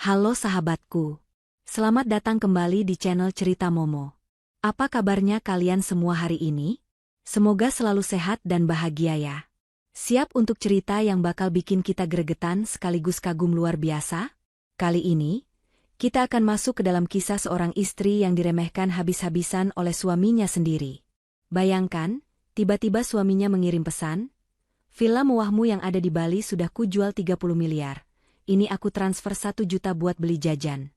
Halo sahabatku. Selamat datang kembali di channel Cerita Momo. Apa kabarnya kalian semua hari ini? Semoga selalu sehat dan bahagia ya. Siap untuk cerita yang bakal bikin kita gregetan sekaligus kagum luar biasa? Kali ini, kita akan masuk ke dalam kisah seorang istri yang diremehkan habis-habisan oleh suaminya sendiri. Bayangkan, tiba-tiba suaminya mengirim pesan, "Villa mewahmu yang ada di Bali sudah kujual 30 miliar. Ini aku transfer 1 juta buat beli jajan."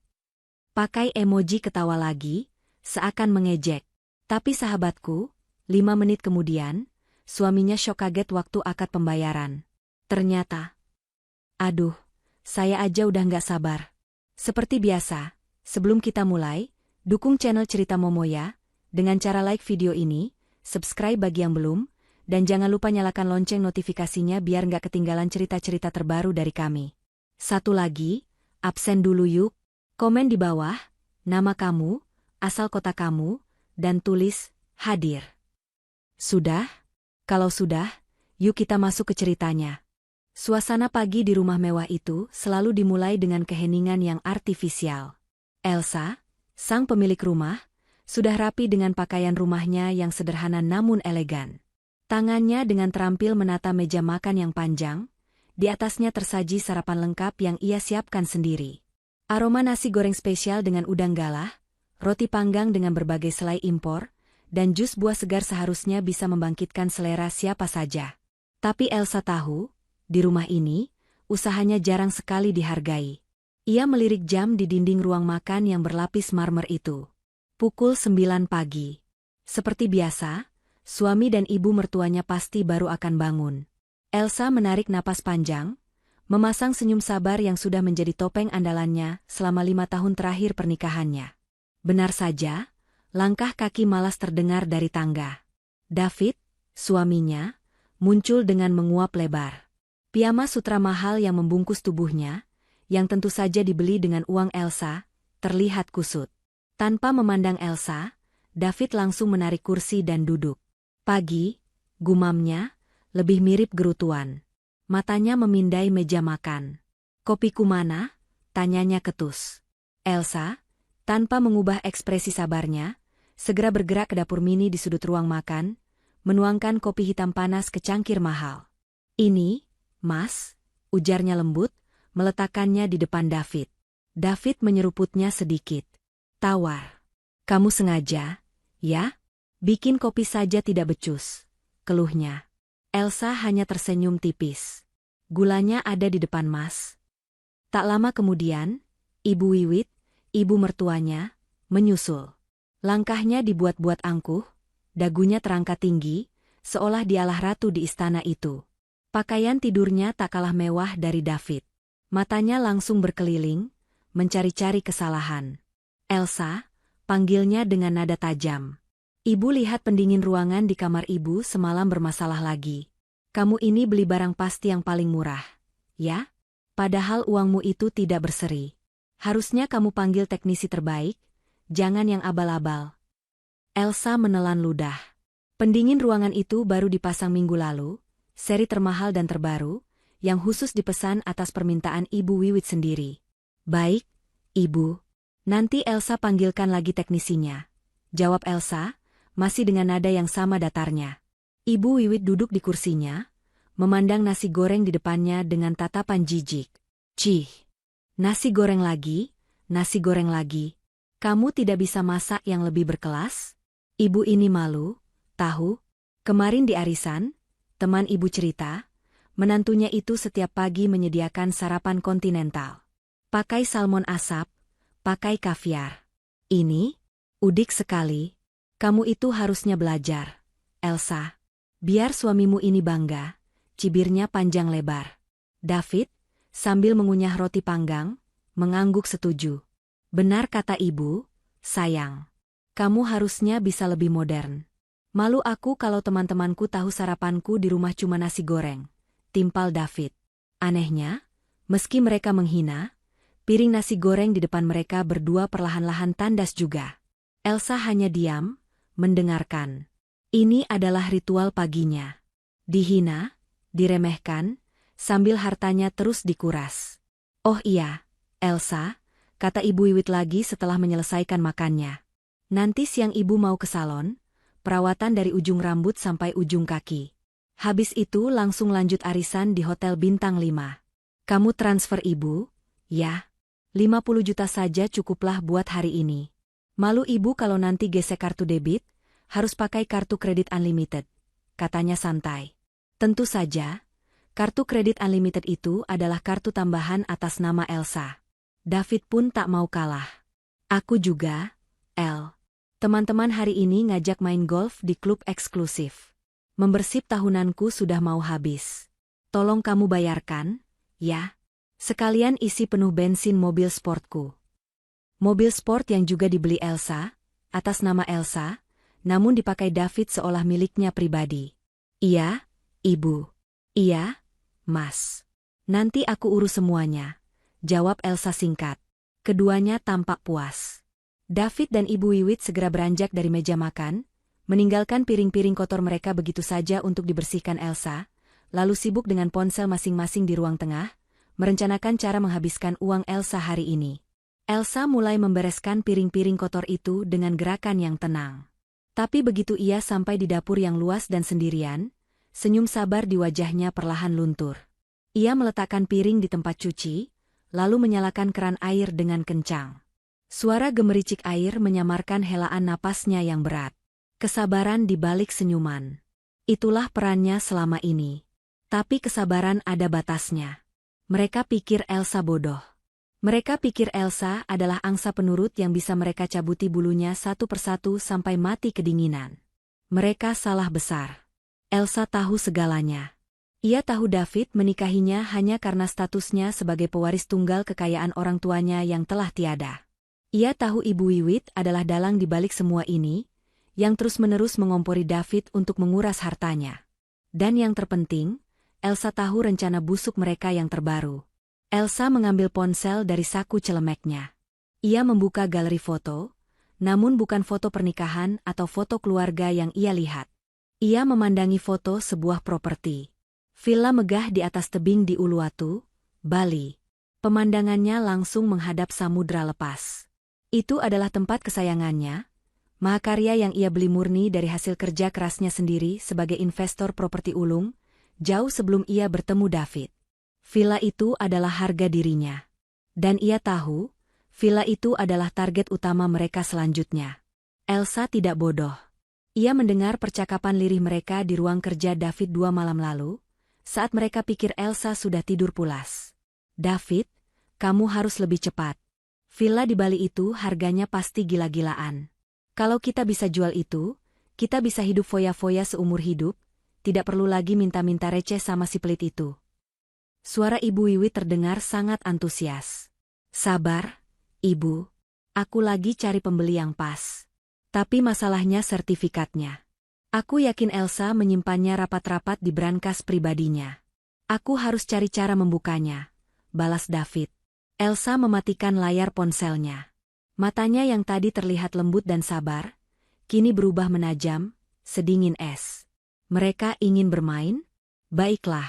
Pakai emoji ketawa lagi, seakan mengejek. Tapi sahabatku, 5 menit kemudian, suaminya syok kaget waktu akad pembayaran. Ternyata, aduh, saya aja udah nggak sabar. Seperti biasa, sebelum kita mulai, dukung channel Cerita Momo ya, dengan cara like video ini, subscribe bagi yang belum, dan jangan lupa nyalakan lonceng notifikasinya biar nggak ketinggalan cerita-cerita terbaru dari kami. Satu lagi, absen dulu yuk. Komen di bawah, nama kamu, asal kota kamu, dan tulis, hadir. Sudah? Kalau sudah, yuk kita masuk ke ceritanya. Suasana pagi di rumah mewah itu selalu dimulai dengan keheningan yang artifisial. Elsa, sang pemilik rumah, sudah rapi dengan pakaian rumahnya yang sederhana namun elegan. Tangannya dengan terampil menata meja makan yang panjang. Di atasnya tersaji sarapan lengkap yang ia siapkan sendiri. Aroma nasi goreng spesial dengan udang galah, roti panggang dengan berbagai selai impor, dan jus buah segar seharusnya bisa membangkitkan selera siapa saja. Tapi Elsa tahu, di rumah ini, usahanya jarang sekali dihargai. Ia melirik jam di dinding ruang makan yang berlapis marmer itu. Pukul 9 pagi. Seperti biasa, suami dan ibu mertuanya pasti baru akan bangun. Elsa menarik napas panjang, memasang senyum sabar yang sudah menjadi topeng andalannya selama 5 tahun terakhir pernikahannya. Benar saja, langkah kaki malas terdengar dari tangga. David, suaminya, muncul dengan menguap lebar. Piyama sutra mahal yang membungkus tubuhnya, yang tentu saja dibeli dengan uang Elsa, terlihat kusut. Tanpa memandang Elsa, David langsung menarik kursi dan duduk. "Pagi," gumamnya, lebih mirip gerutuan. Matanya memindai meja makan. "Kopiku mana?" tanyanya ketus. Elsa, tanpa mengubah ekspresi sabarnya, segera bergerak ke dapur mini di sudut ruang makan, menuangkan kopi hitam panas ke cangkir mahal. "Ini, Mas," ujarnya lembut, meletakkannya di depan David. David menyeruputnya sedikit. "Tawar. Kamu sengaja, ya? Bikin kopi saja tidak becus," keluhnya. Elsa hanya tersenyum tipis. "Gulanya ada di depan Mas." Tak lama kemudian, Ibu Wiwit, ibu mertuanya, menyusul. Langkahnya dibuat-buat angkuh, dagunya terangkat tinggi, seolah dialah ratu di istana itu. Pakaian tidurnya tak kalah mewah dari David. Matanya langsung berkeliling, mencari-cari kesalahan. "Elsa," panggilnya dengan nada tajam. "Ibu lihat pendingin ruangan di kamar ibu semalam bermasalah lagi. Kamu ini beli barang pasti yang paling murah, ya? Padahal uangmu itu tidak berseri. Harusnya kamu panggil teknisi terbaik, jangan yang abal-abal." Elsa menelan ludah. Pendingin ruangan itu baru dipasang minggu lalu, seri termahal dan terbaru, yang khusus dipesan atas permintaan Ibu Wiwit sendiri. "Baik, Ibu. Nanti Elsa panggilkan lagi teknisinya," jawab Elsa, masih dengan nada yang sama datarnya. Ibu Wiwit duduk di kursinya, memandang nasi goreng di depannya dengan tatapan jijik. "Cih, nasi goreng lagi, nasi goreng lagi. Kamu tidak bisa masak yang lebih berkelas?" Ibu ini malu, tahu. Kemarin di arisan, teman ibu cerita, menantunya itu setiap pagi menyediakan sarapan kontinental. Pakai salmon asap, pakai kaviar. "Ini, udik sekali. Kamu itu harusnya belajar, Elsa. Biar suamimu ini bangga," cibirnya panjang lebar. David, sambil mengunyah roti panggang, mengangguk setuju. "Benar kata ibu, sayang. Kamu harusnya bisa lebih modern. Malu aku kalau teman-temanku tahu sarapanku di rumah cuma nasi goreng," timpal David. Anehnya, meski mereka menghina, piring nasi goreng di depan mereka berdua perlahan-lahan tandas juga. Elsa hanya diam, mendengarkan. Ini adalah ritual paginya. Dihina, diremehkan, sambil hartanya terus dikuras. "Oh iya, Elsa," kata Ibu Wiwit lagi setelah menyelesaikan makannya. Nanti siang Ibu mau ke salon, perawatan dari ujung rambut sampai ujung kaki. Habis itu langsung lanjut arisan di Hotel Bintang 5. Kamu transfer Ibu? Ya. 50 juta saja cukuplah buat hari ini. Malu Ibu kalau nanti gesek kartu debit, harus pakai kartu kredit unlimited, katanya santai. Tentu saja, kartu kredit unlimited itu adalah kartu tambahan atas nama Elsa. David pun tak mau kalah. Aku juga, El. Teman-teman hari ini ngajak main golf di klub eksklusif. Membersih tahunanku sudah mau habis. Tolong kamu bayarkan, ya? Sekalian isi penuh bensin mobil sportku. Mobil sport yang juga dibeli Elsa, atas nama Elsa, namun dipakai David seolah miliknya pribadi. Iya, Ibu. Iya, Mas. Nanti aku urus semuanya, jawab Elsa singkat. Keduanya tampak puas. David dan Ibu Wiwit segera beranjak dari meja makan, meninggalkan piring-piring kotor mereka begitu saja untuk dibersihkan Elsa, lalu sibuk dengan ponsel masing-masing di ruang tengah, merencanakan cara menghabiskan uang Elsa hari ini. Elsa mulai membereskan piring-piring kotor itu dengan gerakan yang tenang. Tapi begitu ia sampai di dapur yang luas dan sendirian, senyum sabar di wajahnya perlahan luntur. Ia meletakkan piring di tempat cuci, lalu menyalakan keran air dengan kencang. Suara gemericik air menyamarkan helaan napasnya yang berat. Kesabaran di balik senyuman. Itulah perannya selama ini. Tapi kesabaran ada batasnya. Mereka pikir Elsa bodoh. Mereka pikir Elsa adalah angsa penurut yang bisa mereka cabuti bulunya satu persatu sampai mati kedinginan. Mereka salah besar. Elsa tahu segalanya. Ia tahu David menikahinya hanya karena statusnya sebagai pewaris tunggal kekayaan orang tuanya yang telah tiada. Ia tahu Ibu Wiwit adalah dalang di balik semua ini, yang terus-menerus mengompori David untuk menguras hartanya. Dan yang terpenting, Elsa tahu rencana busuk mereka yang terbaru. Elsa mengambil ponsel dari saku celemeknya. Ia membuka galeri foto, namun bukan foto pernikahan atau foto keluarga yang ia lihat. Ia memandangi foto sebuah properti. Villa megah di atas tebing di Uluwatu, Bali. Pemandangannya langsung menghadap samudra lepas. Itu adalah tempat kesayangannya, mahakarya yang ia beli murni dari hasil kerja kerasnya sendiri sebagai investor properti ulung, jauh sebelum ia bertemu David. Villa itu adalah harga dirinya. Dan ia tahu, villa itu adalah target utama mereka selanjutnya. Elsa tidak bodoh. Ia mendengar percakapan lirih mereka di ruang kerja David 2 malam lalu, saat mereka pikir Elsa sudah tidur pulas. David, kamu harus lebih cepat. Villa di Bali itu harganya pasti gila-gilaan. Kalau kita bisa jual itu, kita bisa hidup foya-foya seumur hidup, tidak perlu lagi minta-minta receh sama si pelit itu. Suara Ibu Wiwit terdengar sangat antusias. Sabar, Ibu. Aku lagi cari pembeli yang pas. Tapi masalahnya sertifikatnya. Aku yakin Elsa menyimpannya rapat-rapat di brankas pribadinya. Aku harus cari cara membukanya, balas David. Elsa mematikan layar ponselnya. Matanya yang tadi terlihat lembut dan sabar, kini berubah menajam, sedingin es. Mereka ingin bermain? Baiklah.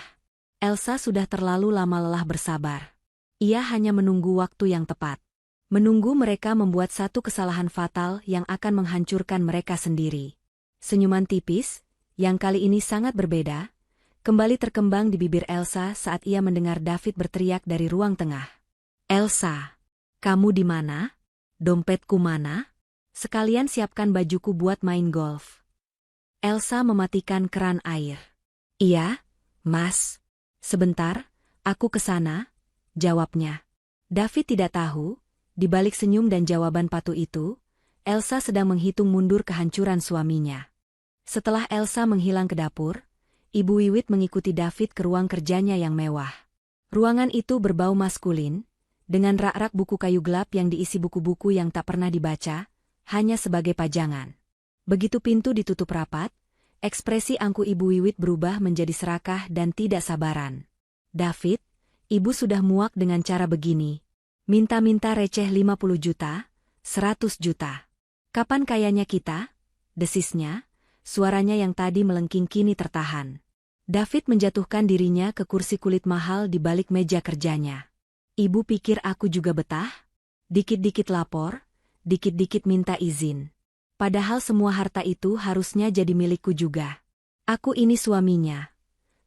Elsa sudah terlalu lama lelah bersabar. Ia hanya menunggu waktu yang tepat. Menunggu mereka membuat satu kesalahan fatal yang akan menghancurkan mereka sendiri. Senyuman tipis, yang kali ini sangat berbeda, kembali terkembang di bibir Elsa saat ia mendengar David berteriak dari ruang tengah. Elsa, kamu di mana? Dompetku mana? Sekalian siapkan bajuku buat main golf. Elsa mematikan keran air. Iya, Mas. Sebentar, aku ke sana, jawabnya. David tidak tahu, di balik senyum dan jawaban patuh itu, Elsa sedang menghitung mundur kehancuran suaminya. Setelah Elsa menghilang ke dapur, Ibu Wiwit mengikuti David ke ruang kerjanya yang mewah. Ruangan itu berbau maskulin, dengan rak-rak buku kayu gelap yang diisi buku-buku yang tak pernah dibaca, hanya sebagai pajangan. Begitu pintu ditutup rapat, ekspresi angku Ibu Wiwit berubah menjadi serakah dan tidak sabaran. David, Ibu sudah muak dengan cara begini. Minta-minta receh 50 juta, 100 juta. Kapan kayanya kita? Desisnya, suaranya yang tadi melengking kini tertahan. David menjatuhkan dirinya ke kursi kulit mahal di balik meja kerjanya. Ibu pikir aku juga betah? Dikit-dikit lapor, dikit-dikit minta izin. Padahal semua harta itu harusnya jadi milikku juga. Aku ini suaminya,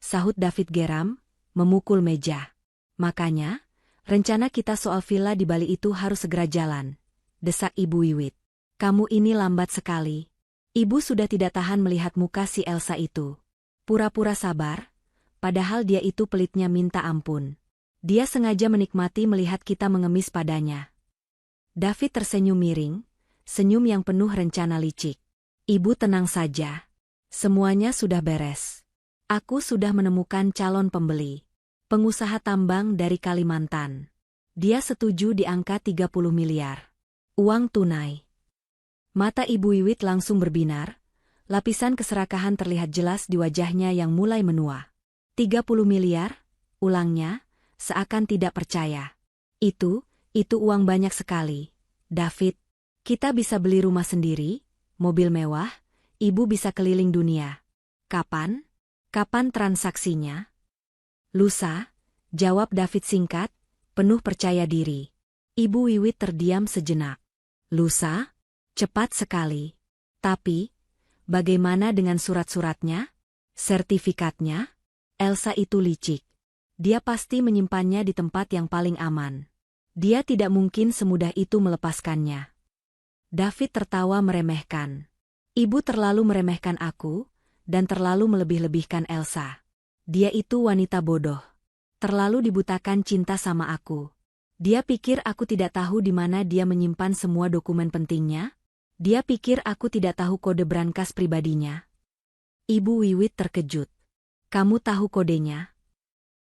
sahut David geram, memukul meja. Makanya, rencana kita soal villa di Bali itu harus segera jalan, desak Ibu Wiwit. Kamu ini lambat sekali. Ibu sudah tidak tahan melihat muka si Elsa itu. Pura-pura sabar, padahal dia itu pelitnya minta ampun. Dia sengaja menikmati melihat kita mengemis padanya. David tersenyum miring, senyum yang penuh rencana licik. Ibu tenang saja. Semuanya sudah beres. Aku sudah menemukan calon pembeli. Pengusaha tambang dari Kalimantan. Dia setuju di angka 30 miliar. Uang tunai. Mata Ibu Wiwit langsung berbinar, lapisan keserakahan terlihat jelas di wajahnya yang mulai menua. 30 miliar, ulangnya, seakan tidak percaya. Itu uang banyak sekali. David, kita bisa beli rumah sendiri, mobil mewah, ibu bisa keliling dunia. Kapan? Kapan transaksinya? Lusa, jawab David singkat, penuh percaya diri. Ibu Wiwit terdiam sejenak. Lusa? Cepat sekali. Tapi, bagaimana dengan surat-suratnya? Sertifikatnya? Elsa itu licik. Dia pasti menyimpannya di tempat yang paling aman. Dia tidak mungkin semudah itu melepaskannya. David tertawa meremehkan. Ibu terlalu meremehkan aku, dan terlalu melebih-lebihkan Elsa. Dia itu wanita bodoh. Terlalu dibutakan cinta sama aku. Dia pikir aku tidak tahu di mana dia menyimpan semua dokumen pentingnya? Dia pikir aku tidak tahu kode brankas pribadinya? Ibu Wiwit terkejut. Kamu tahu kodenya?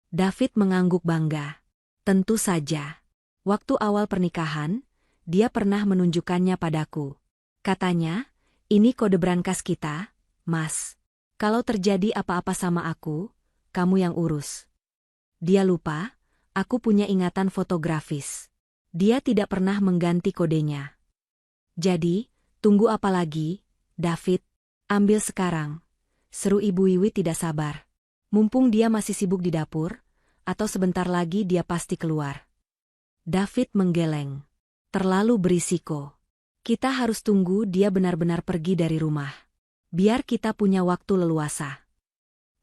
David mengangguk bangga. Tentu saja. Waktu awal pernikahan, dia pernah menunjukkannya padaku. Katanya, ini kode brankas kita, Mas. Kalau terjadi apa-apa sama aku, kamu yang urus. Dia lupa, aku punya ingatan fotografis. Dia tidak pernah mengganti kodenya. Jadi, tunggu apa lagi, David? Ambil sekarang. Seru Ibu Wiwit tidak sabar. Mumpung dia masih sibuk di dapur, atau sebentar lagi dia pasti keluar. David menggeleng. Terlalu berisiko. Kita harus tunggu dia benar-benar pergi dari rumah. Biar kita punya waktu leluasa.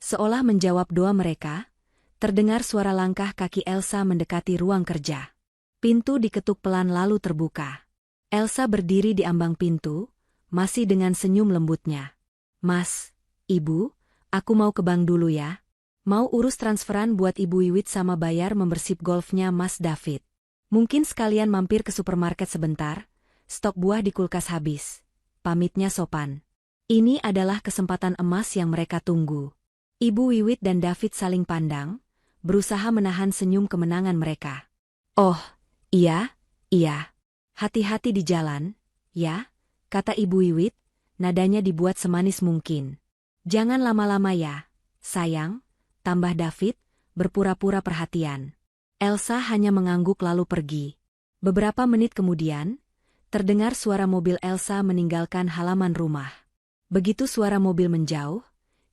Seolah menjawab doa mereka, terdengar suara langkah kaki Elsa mendekati ruang kerja. Pintu diketuk pelan lalu terbuka. Elsa berdiri di ambang pintu, masih dengan senyum lembutnya. Mas, Ibu, aku mau ke bank dulu ya. Mau urus transferan buat Ibu Wiwit sama bayar membership golfnya Mas David. Mungkin sekalian mampir ke supermarket sebentar, stok buah di kulkas habis. Pamitnya sopan. Ini adalah kesempatan emas yang mereka tunggu. Ibu Wiwit dan David saling pandang, berusaha menahan senyum kemenangan mereka. Oh, iya. Hati-hati di jalan, ya, kata Ibu Wiwit, nadanya dibuat semanis mungkin. Jangan lama-lama ya, sayang, tambah David, berpura-pura perhatian. Elsa hanya mengangguk lalu pergi. Beberapa menit kemudian, terdengar suara mobil Elsa meninggalkan halaman rumah. Begitu suara mobil menjauh,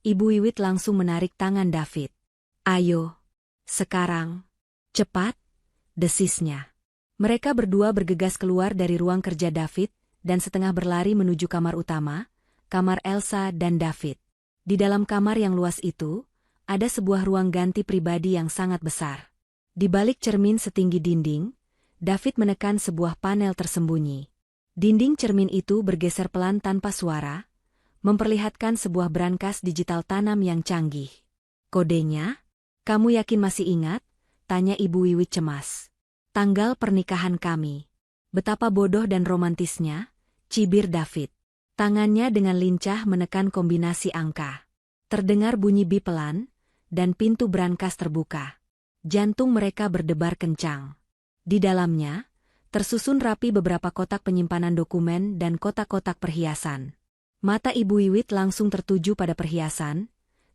Ibu Wiwit langsung menarik tangan David. Ayo, sekarang, cepat, desisnya. Mereka berdua bergegas keluar dari ruang kerja David, dan setengah berlari menuju kamar utama, kamar Elsa dan David. Di dalam kamar yang luas itu, ada sebuah ruang ganti pribadi yang sangat besar. Di balik cermin setinggi dinding, David menekan sebuah panel tersembunyi. Dinding cermin itu bergeser pelan tanpa suara, memperlihatkan sebuah brankas digital tanam yang canggih. Kodenya? Kamu yakin masih ingat? Tanya Ibu Wiwit cemas. Tanggal pernikahan kami. Betapa bodoh dan romantisnya, cibir David. Tangannya dengan lincah menekan kombinasi angka. Terdengar bunyi bip pelan, dan pintu brankas terbuka. Jantung mereka berdebar kencang. Di dalamnya, tersusun rapi beberapa kotak penyimpanan dokumen dan kotak-kotak perhiasan. Mata Ibu Wiwit langsung tertuju pada perhiasan,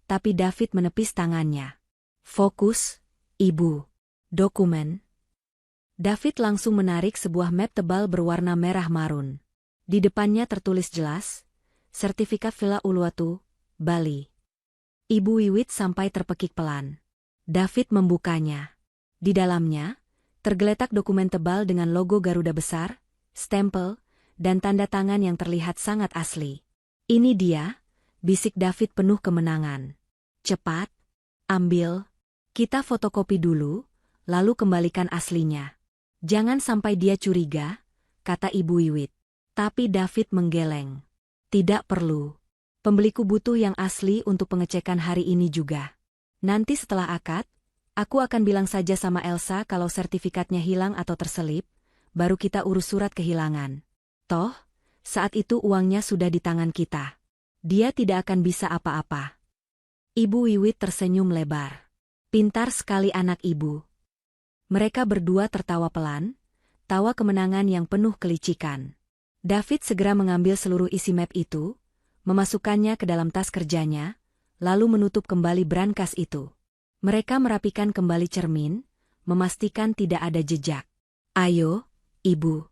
tapi David menepis tangannya. Fokus, Ibu. Dokumen. David langsung menarik sebuah map tebal berwarna merah marun. Di depannya tertulis jelas, Sertifikat Villa Uluwatu, Bali. Ibu Wiwit sampai terpekik pelan. David membukanya. Di dalamnya, Tergeletak dokumen tebal dengan logo Garuda besar, stempel, dan tanda tangan yang terlihat sangat asli. "Ini dia," bisik David penuh kemenangan. "Cepat, ambil. Kita fotokopi dulu, lalu kembalikan aslinya. Jangan sampai dia curiga," kata Ibu Wiwit. Tapi David menggeleng. "Tidak perlu. Pembeliku butuh yang asli untuk pengecekan hari ini juga. Nanti setelah akad, aku akan bilang saja sama Elsa kalau sertifikatnya hilang atau terselip, baru kita urus surat kehilangan. Toh, saat itu uangnya sudah di tangan kita. Dia tidak akan bisa apa-apa." Ibu Wiwit tersenyum lebar. "Pintar sekali anak ibu." Mereka berdua tertawa pelan, tawa kemenangan yang penuh kelicikan. David segera mengambil seluruh isi map itu, memasukkannya ke dalam tas kerjanya, lalu menutup kembali brankas itu. Mereka merapikan kembali cermin, memastikan tidak ada jejak. "Ayo, Ibu.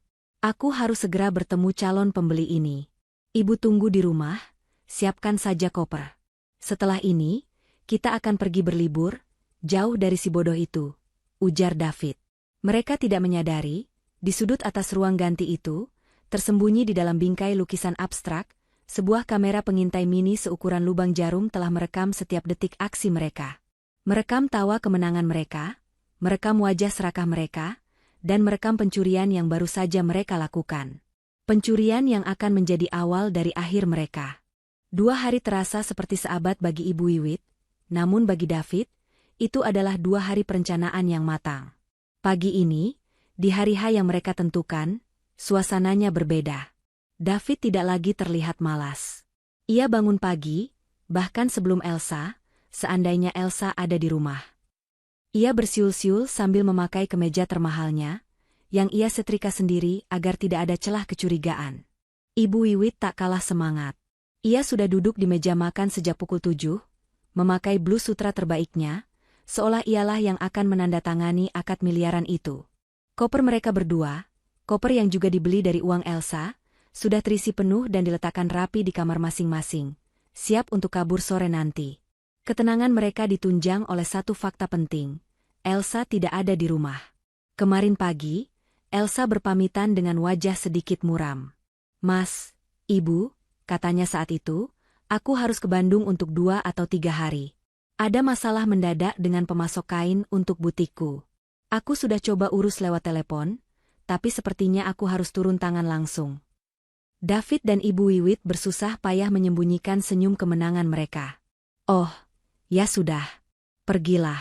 Aku harus segera bertemu calon pembeli ini. Ibu tunggu di rumah, siapkan saja koper. Setelah ini, kita akan pergi berlibur, jauh dari si bodoh itu," ujar David. Mereka tidak menyadari, di sudut atas ruang ganti itu, tersembunyi di dalam bingkai lukisan abstrak, sebuah kamera pengintai mini seukuran lubang jarum telah merekam setiap detik aksi mereka. Merekam tawa kemenangan mereka, merekam wajah serakah mereka, dan merekam pencurian yang baru saja mereka lakukan. Pencurian yang akan menjadi awal dari akhir mereka. 2 hari terasa seperti seabad bagi Ibu Wiwit, namun bagi David, itu adalah 2 hari perencanaan yang matang. Pagi ini, di hari H yang mereka tentukan, suasananya berbeda. David tidak lagi terlihat malas. Ia bangun pagi, bahkan sebelum Elsa, seandainya Elsa ada di rumah. Ia bersiul-siul sambil memakai kemeja termahalnya, yang ia setrika sendiri agar tidak ada celah kecurigaan. Ibu Wiwit tak kalah semangat. Ia sudah duduk di meja makan sejak pukul 7, memakai blus sutra terbaiknya, seolah ialah yang akan menandatangani akad miliaran itu. Koper mereka berdua, koper yang juga dibeli dari uang Elsa, sudah terisi penuh dan diletakkan rapi di kamar masing-masing, siap untuk kabur sore nanti. Ketenangan mereka ditunjang oleh satu fakta penting. Elsa tidak ada di rumah. Kemarin pagi, Elsa berpamitan dengan wajah sedikit muram. "Mas, Ibu," katanya saat itu, "aku harus ke Bandung untuk 2 atau 3 hari. Ada masalah mendadak dengan pemasok kain untuk butikku. Aku sudah coba urus lewat telepon, tapi sepertinya aku harus turun tangan langsung." David dan Ibu Wiwit bersusah payah menyembunyikan senyum kemenangan mereka. "Oh, ya sudah. Pergilah.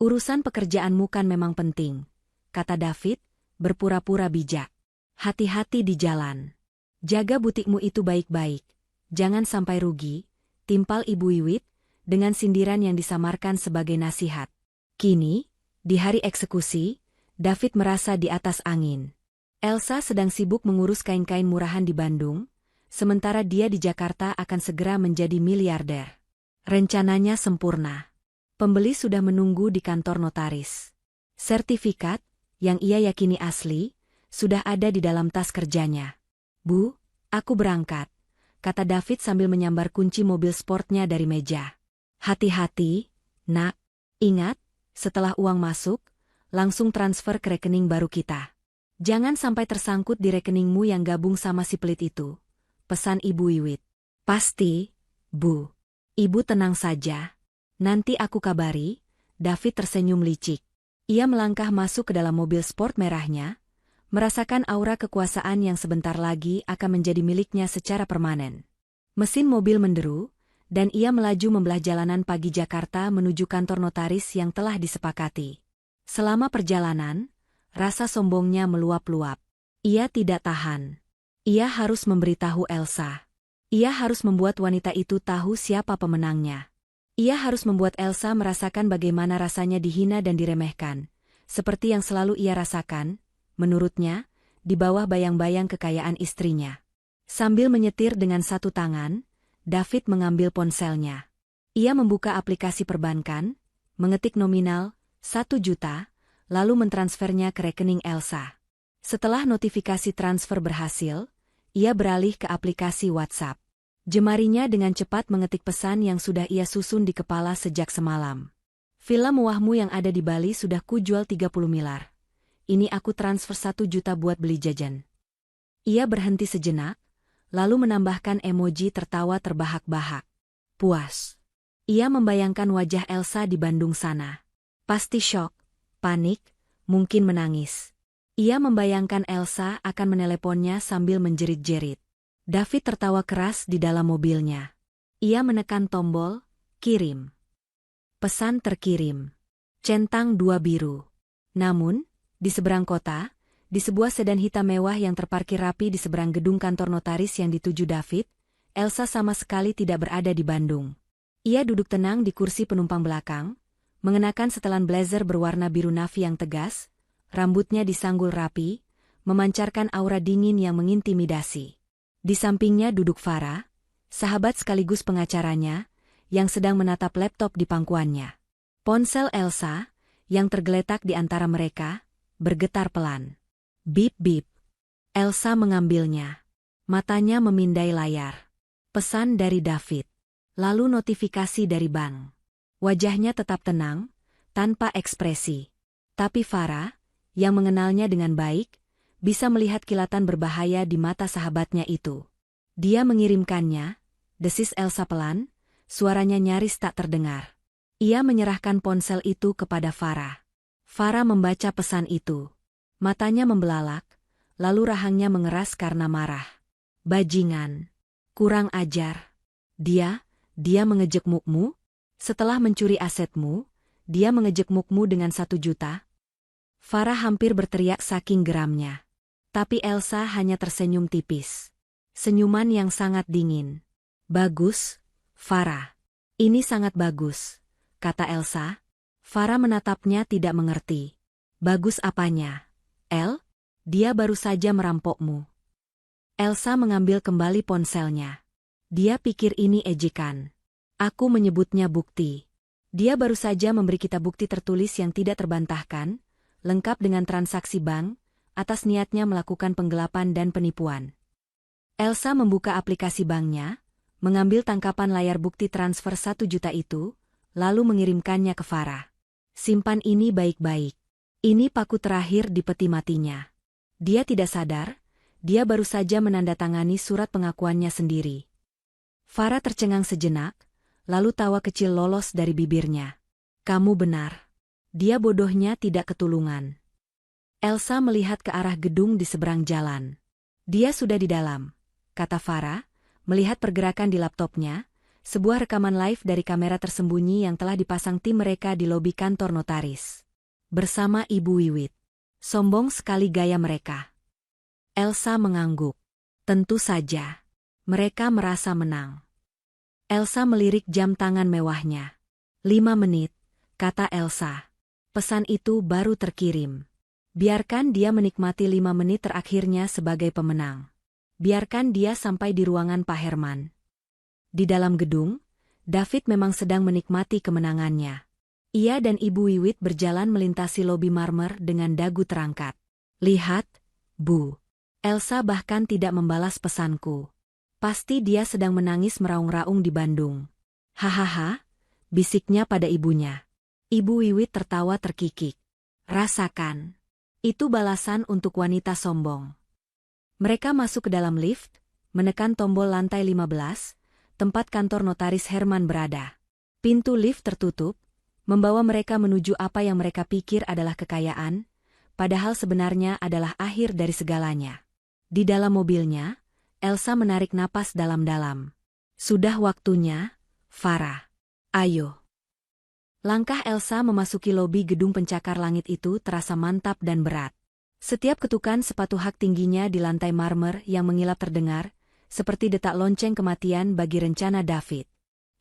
Urusan pekerjaanmu kan memang penting," kata David, berpura-pura bijak. "Hati-hati di jalan. Jaga butikmu itu baik-baik. Jangan sampai rugi," timpal Ibu Wiwit, dengan sindiran yang disamarkan sebagai nasihat. Kini, di hari eksekusi, David merasa di atas angin. Elsa sedang sibuk mengurus kain-kain murahan di Bandung, sementara dia di Jakarta akan segera menjadi miliarder. Rencananya sempurna. Pembeli sudah menunggu di kantor notaris. Sertifikat, yang ia yakini asli, sudah ada di dalam tas kerjanya. "Bu, aku berangkat," kata David sambil menyambar kunci mobil sportnya dari meja. "Hati-hati, Nak. Ingat, setelah uang masuk, langsung transfer ke rekening baru kita. Jangan sampai tersangkut di rekeningmu yang gabung sama si pelit itu," pesan Ibu Wiwit. "Pasti, Bu. Ibu tenang saja. Nanti aku kabari," David tersenyum licik. Ia melangkah masuk ke dalam mobil sport merahnya, merasakan aura kekuasaan yang sebentar lagi akan menjadi miliknya secara permanen. Mesin mobil menderu, dan ia melaju membelah jalanan pagi Jakarta menuju kantor notaris yang telah disepakati. Selama perjalanan, rasa sombongnya meluap-luap. Ia tidak tahan. Ia harus memberitahu Elsa. Ia harus membuat wanita itu tahu siapa pemenangnya. Ia harus membuat Elsa merasakan bagaimana rasanya dihina dan diremehkan, seperti yang selalu ia rasakan, menurutnya, di bawah bayang-bayang kekayaan istrinya. Sambil menyetir dengan satu tangan, David mengambil ponselnya. Ia membuka aplikasi perbankan, mengetik nominal 1 juta, lalu mentransfernya ke rekening Elsa. Setelah notifikasi transfer berhasil, ia beralih ke aplikasi WhatsApp. Jemarinya dengan cepat mengetik pesan yang sudah ia susun di kepala sejak semalam. "Villa mewahmu yang ada di Bali sudah kujual 30 miliar. ini aku transfer 1 juta buat beli jajan. Ia berhenti sejenak, lalu menambahkan emoji tertawa terbahak-bahak. Puas. Ia membayangkan wajah Elsa di Bandung sana. Pasti syok, panik, mungkin menangis. Ia membayangkan Elsa akan meneleponnya sambil menjerit-jerit. David tertawa keras di dalam mobilnya. Ia menekan tombol, kirim. Pesan terkirim. Centang 2 biru. Namun, di seberang kota, di sebuah sedan hitam mewah yang terparkir rapi di seberang gedung kantor notaris yang dituju David, Elsa sama sekali tidak berada di Bandung. Ia duduk tenang di kursi penumpang belakang, mengenakan setelan blazer berwarna biru navy yang tegas, rambutnya disanggul rapi, memancarkan aura dingin yang mengintimidasi. Di sampingnya duduk Farah, sahabat sekaligus pengacaranya, yang sedang menatap laptop di pangkuannya. Ponsel Elsa, yang tergeletak di antara mereka, bergetar pelan. Bip-bip. Elsa mengambilnya. Matanya memindai layar. Pesan dari David. Lalu notifikasi dari bank. Wajahnya tetap tenang, tanpa ekspresi. Tapi Farah, yang mengenalnya dengan baik, bisa melihat kilatan berbahaya di mata sahabatnya itu. Dia mengirimkannya, desis Elsa pelan, suaranya nyaris tak terdengar. Ia menyerahkan ponsel itu kepada Farah. Farah membaca pesan itu. Matanya membelalak, lalu rahangnya mengeras karena marah. Bajingan. Kurang ajar. Dia mengejekmukmu? Setelah mencuri asetmu, dia mengejekmukmu dengan 1 juta? Farah hampir berteriak saking geramnya. Tapi Elsa hanya tersenyum tipis. Senyuman yang sangat dingin. Bagus, Farah. Ini sangat bagus, kata Elsa. Farah menatapnya tidak mengerti. Bagus apanya? Dia baru saja merampokmu. Elsa mengambil kembali ponselnya. Dia pikir ini ejekan. Aku menyebutnya bukti. Dia baru saja memberi kita bukti tertulis yang tidak terbantahkan, lengkap dengan transaksi bank, atas niatnya melakukan penggelapan dan penipuan. Elsa membuka aplikasi banknya, mengambil tangkapan layar bukti transfer 1 juta itu, lalu mengirimkannya ke Farah. Simpan ini baik-baik. Ini paku terakhir di peti matinya. Dia tidak sadar, dia baru saja menandatangani surat pengakuannya sendiri. Farah tercengang sejenak, lalu tawa kecil lolos dari bibirnya. Kamu benar. Dia bodohnya tidak ketulungan. Elsa melihat ke arah gedung di seberang jalan. Dia sudah di dalam, kata Farah, melihat pergerakan di laptopnya, sebuah rekaman live dari kamera tersembunyi yang telah dipasang tim mereka di lobi kantor notaris. Bersama Ibu Wiwit. Sombong sekali gaya mereka. Elsa mengangguk. Tentu saja. Mereka merasa menang. Elsa melirik jam tangan mewahnya. 5 menit, kata Elsa. Pesan itu baru terkirim. Biarkan dia menikmati 5 menit terakhirnya sebagai pemenang. Biarkan dia sampai di ruangan Pak Herman. Di dalam gedung, David memang sedang menikmati kemenangannya. Ia dan Ibu Wiwit berjalan melintasi lobi marmer dengan dagu terangkat. Lihat, Bu. Elsa bahkan tidak membalas pesanku. Pasti dia sedang menangis meraung-raung di Bandung. Hahaha, bisiknya pada ibunya. Ibu Wiwit tertawa terkikik. Rasakan. Itu balasan untuk wanita sombong. Mereka masuk ke dalam lift, menekan tombol lantai 15, tempat kantor notaris Herman berada. Pintu lift tertutup, membawa mereka menuju apa yang mereka pikir adalah kekayaan, padahal sebenarnya adalah akhir dari segalanya. Di dalam mobilnya, Elsa menarik napas dalam-dalam. Sudah waktunya, Farah. Ayo. Langkah Elsa memasuki lobi gedung pencakar langit itu terasa mantap dan berat. Setiap ketukan sepatu hak tingginya di lantai marmer yang mengilap terdengar, seperti detak lonceng kematian bagi rencana David.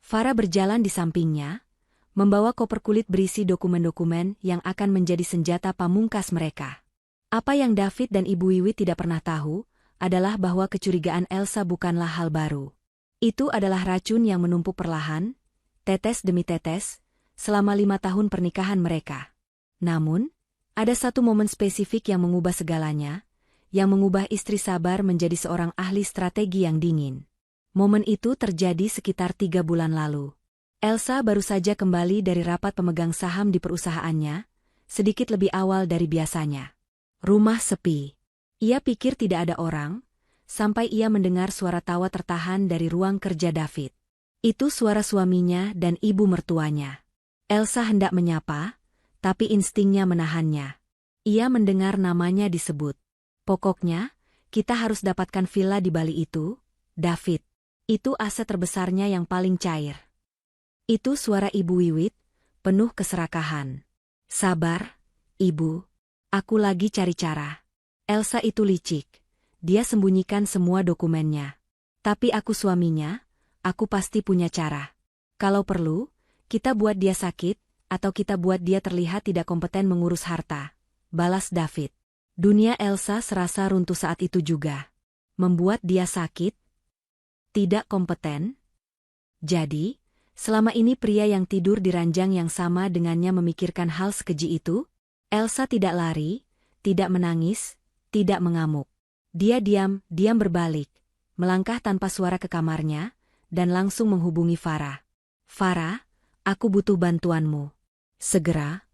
Farah berjalan di sampingnya, membawa koper kulit berisi dokumen-dokumen yang akan menjadi senjata pamungkas mereka. Apa yang David dan Ibu Wiwit tidak pernah tahu, adalah bahwa kecurigaan Elsa bukanlah hal baru. Itu adalah racun yang menumpuk perlahan, tetes demi tetes, selama 5 tahun pernikahan mereka. Namun, ada satu momen spesifik yang mengubah segalanya, yang mengubah istri Sabar menjadi seorang ahli strategi yang dingin. Momen itu terjadi sekitar 3 bulan lalu. Elsa baru saja kembali dari rapat pemegang saham di perusahaannya, sedikit lebih awal dari biasanya. Rumah sepi. Ia pikir tidak ada orang, sampai ia mendengar suara tawa tertahan dari ruang kerja David. Itu suara suaminya dan ibu mertuanya. Elsa hendak menyapa, tapi instingnya menahannya. Ia mendengar namanya disebut. Pokoknya, kita harus dapatkan villa di Bali itu, David. Itu aset terbesarnya yang paling cair. Itu suara Ibu Wiwit, penuh keserakahan. Sabar, Ibu. Aku lagi cari cara. Elsa itu licik. Dia sembunyikan semua dokumennya. Tapi aku suaminya, aku pasti punya cara. Kalau perlu, kita buat dia sakit, atau kita buat dia terlihat tidak kompeten mengurus harta. Balas David. Dunia Elsa serasa runtuh saat itu juga. Membuat dia sakit? Tidak kompeten? Jadi, selama ini pria yang tidur di ranjang yang sama dengannya memikirkan hal sekeji itu? Elsa tidak lari, tidak menangis, tidak mengamuk. Dia diam berbalik, melangkah tanpa suara ke kamarnya, dan langsung menghubungi Farah. Farah, aku butuh bantuanmu. Segera.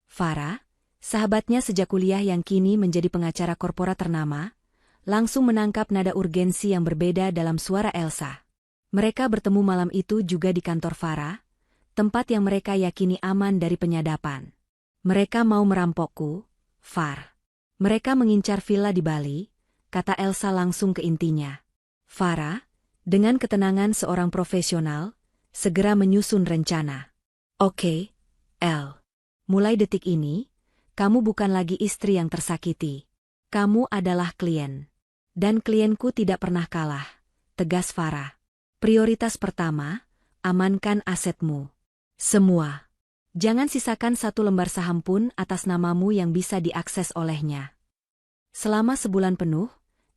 Farah, sahabatnya sejak kuliah yang kini menjadi pengacara korporat ternama, langsung menangkap nada urgensi yang berbeda dalam suara Elsa. Mereka bertemu malam itu juga di kantor Farah, tempat yang mereka yakini aman dari penyadapan. Mereka mau merampokku, Far. Mereka mengincar villa di Bali, kata Elsa langsung ke intinya. Farah, dengan ketenangan seorang profesional, segera menyusun rencana. Oke, El. Mulai detik ini, kamu bukan lagi istri yang tersakiti. Kamu adalah klien. Dan klienku tidak pernah kalah, tegas Farah. Prioritas pertama, amankan asetmu. Semua. Jangan sisakan satu lembar saham pun atas namamu yang bisa diakses olehnya. Selama sebulan penuh,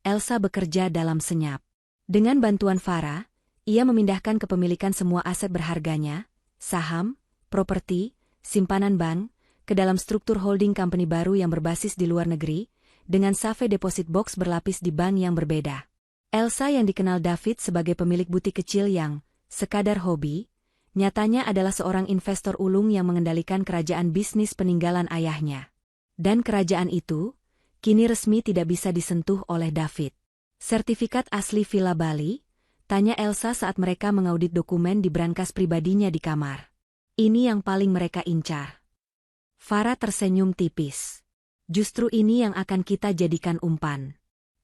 Elsa bekerja dalam senyap. Dengan bantuan Farah, ia memindahkan kepemilikan semua aset berharganya, saham, properti, simpanan bank, ke dalam struktur holding company baru yang berbasis di luar negeri, dengan safe deposit box berlapis di bank yang berbeda. Elsa yang dikenal David sebagai pemilik butik kecil yang sekadar hobi, nyatanya adalah seorang investor ulung yang mengendalikan kerajaan bisnis peninggalan ayahnya. Dan kerajaan itu, kini resmi tidak bisa disentuh oleh David. Sertifikat asli Villa Bali? Tanya Elsa saat mereka mengaudit dokumen di brankas pribadinya di kamar. Ini yang paling mereka incar. Farah tersenyum tipis. Justru ini yang akan kita jadikan umpan.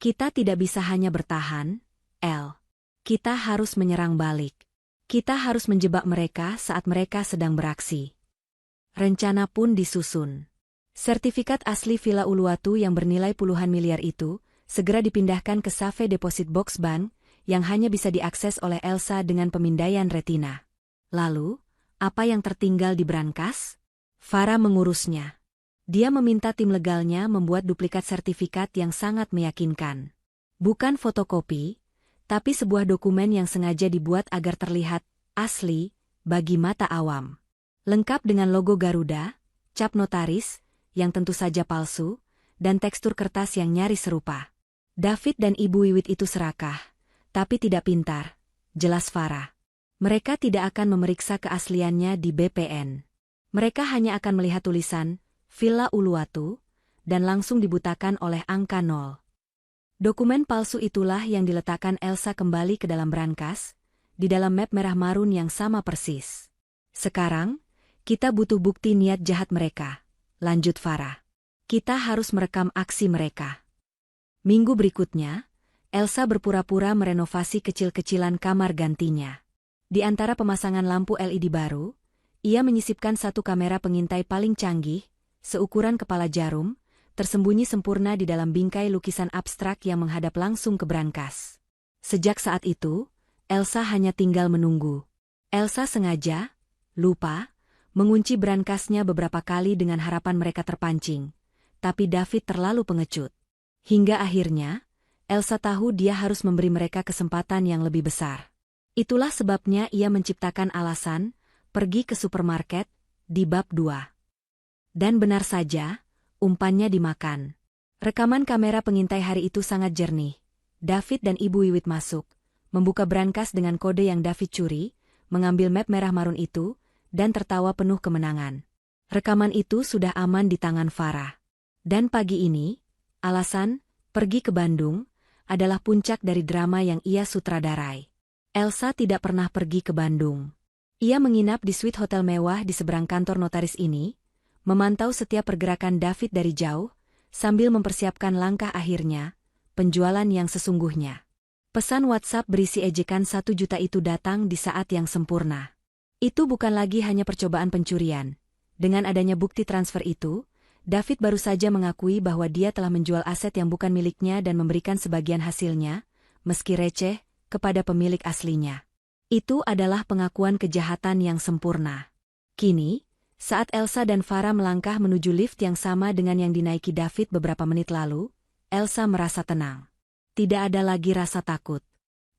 Kita tidak bisa hanya bertahan, El. Kita harus menyerang balik. Kita harus menjebak mereka saat mereka sedang beraksi. Rencana pun disusun. Sertifikat asli Villa Uluwatu yang bernilai puluhan miliar itu, segera dipindahkan ke safe deposit box bank, yang hanya bisa diakses oleh Elsa dengan pemindaian retina. Lalu, apa yang tertinggal di brankas? Farah mengurusnya. Dia meminta tim legalnya membuat duplikat sertifikat yang sangat meyakinkan. Bukan fotokopi, tapi sebuah dokumen yang sengaja dibuat agar terlihat asli bagi mata awam. Lengkap dengan logo Garuda, cap notaris, yang tentu saja palsu, dan tekstur kertas yang nyaris serupa. David dan Ibu Wiwit itu serakah, tapi tidak pintar, jelas Farah. Mereka tidak akan memeriksa keasliannya di BPN. Mereka hanya akan melihat tulisan Villa Uluwatu, dan langsung dibutakan oleh angka 0. Dokumen palsu itulah yang diletakkan Elsa kembali ke dalam brankas, di dalam map merah marun yang sama persis. Sekarang, kita butuh bukti niat jahat mereka, lanjut Farah. Kita harus merekam aksi mereka. Minggu berikutnya, Elsa berpura-pura merenovasi kecil-kecilan kamar gantinya. Di antara pemasangan lampu LED baru, ia menyisipkan satu kamera pengintai paling canggih, seukuran kepala jarum, tersembunyi sempurna di dalam bingkai lukisan abstrak yang menghadap langsung ke brankas. Sejak saat itu, Elsa hanya tinggal menunggu. Elsa sengaja, lupa, mengunci brankasnya beberapa kali dengan harapan mereka terpancing. Tapi David terlalu pengecut. Hingga akhirnya, Elsa tahu dia harus memberi mereka kesempatan yang lebih besar. Itulah sebabnya ia menciptakan alasan, pergi ke supermarket, di bab 2. Dan benar saja, umpannya dimakan. Rekaman kamera pengintai hari itu sangat jernih. David dan Ibu Wiwit masuk, membuka brankas dengan kode yang David curi, mengambil map merah marun itu, dan tertawa penuh kemenangan. Rekaman itu sudah aman di tangan Farah. Dan pagi ini, alasan pergi ke Bandung adalah puncak dari drama yang ia sutradarai. Elsa tidak pernah pergi ke Bandung. Ia menginap di suite hotel mewah di seberang kantor notaris ini, memantau setiap pergerakan David dari jauh, sambil mempersiapkan langkah akhirnya, penjualan yang sesungguhnya. Pesan WhatsApp berisi ejekan 1 juta itu datang di saat yang sempurna. Itu bukan lagi hanya percobaan pencurian. Dengan adanya bukti transfer itu, David baru saja mengakui bahwa dia telah menjual aset yang bukan miliknya dan memberikan sebagian hasilnya, meski receh, kepada pemilik aslinya. Itu adalah pengakuan kejahatan yang sempurna. Kini, saat Elsa dan Farah melangkah menuju lift yang sama dengan yang dinaiki David beberapa menit lalu, Elsa merasa tenang. Tidak ada lagi rasa takut.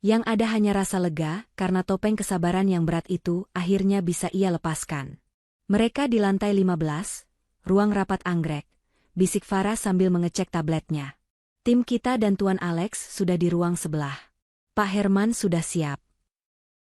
Yang ada hanya rasa lega karena topeng kesabaran yang berat itu akhirnya bisa ia lepaskan. Mereka di lantai 15, ruang rapat anggrek, bisik Farah sambil mengecek tabletnya. Tim kita dan Tuan Alex sudah di ruang sebelah. Pak Herman sudah siap.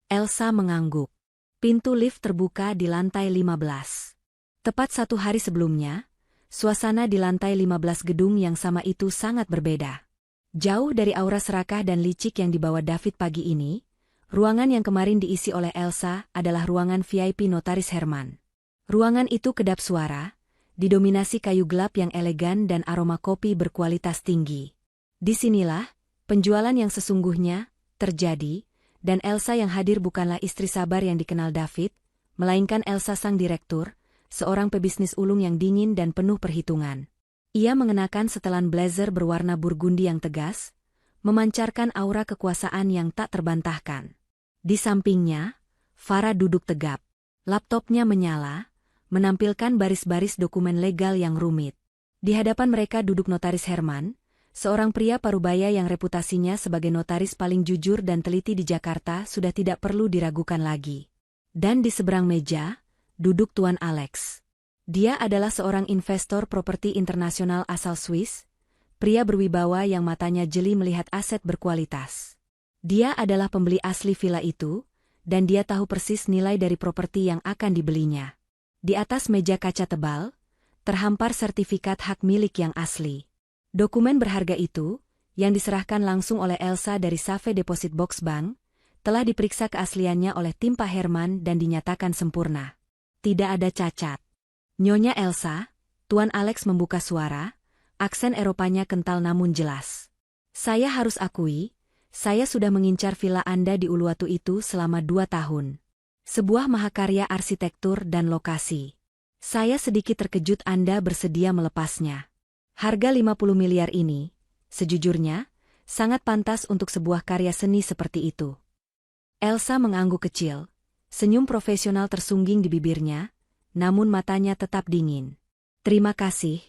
Elsa mengangguk. Pintu lift terbuka di lantai 15. Tepat 1 hari sebelumnya, suasana di lantai 15 gedung yang sama itu sangat berbeda. Jauh dari aura serakah dan licik yang dibawa David pagi ini, ruangan yang kemarin diisi oleh Elsa adalah ruangan VIP notaris Herman. Ruangan itu kedap suara, didominasi kayu gelap yang elegan dan aroma kopi berkualitas tinggi. Disinilah, penjualan yang sesungguhnya terjadi, dan Elsa yang hadir bukanlah istri sabar yang dikenal David, melainkan Elsa sang direktur, seorang pebisnis ulung yang dingin dan penuh perhitungan. Ia mengenakan setelan blazer berwarna burgundi yang tegas, memancarkan aura kekuasaan yang tak terbantahkan. Di sampingnya, Farah duduk tegap. Laptopnya menyala, menampilkan baris-baris dokumen legal yang rumit. Di hadapan mereka duduk notaris Herman, seorang pria parubaya yang reputasinya sebagai notaris paling jujur dan teliti di Jakarta sudah tidak perlu diragukan lagi. Dan di seberang meja, duduk Tuan Alex. Dia adalah seorang investor properti internasional asal Swiss, pria berwibawa yang matanya jeli melihat aset berkualitas. Dia adalah pembeli asli villa itu, dan dia tahu persis nilai dari properti yang akan dibelinya. Di atas meja kaca tebal, terhampar sertifikat hak milik yang asli. Dokumen berharga itu, yang diserahkan langsung oleh Elsa dari Save Deposit Box Bank, telah diperiksa keasliannya oleh tim Pak Herman dan dinyatakan sempurna. Tidak ada cacat. Nyonya Elsa, Tuan Alex membuka suara, aksen Eropanya kental namun jelas. Saya harus akui, saya sudah mengincar villa Anda di Uluwatu itu selama 2 tahun. Sebuah mahakarya arsitektur dan lokasi. Saya sedikit terkejut Anda bersedia melepasnya. Harga 50 miliar ini, sejujurnya, sangat pantas untuk sebuah karya seni seperti itu. Elsa mengangguk kecil, senyum profesional tersungging di bibirnya, namun matanya tetap dingin. Terima kasih,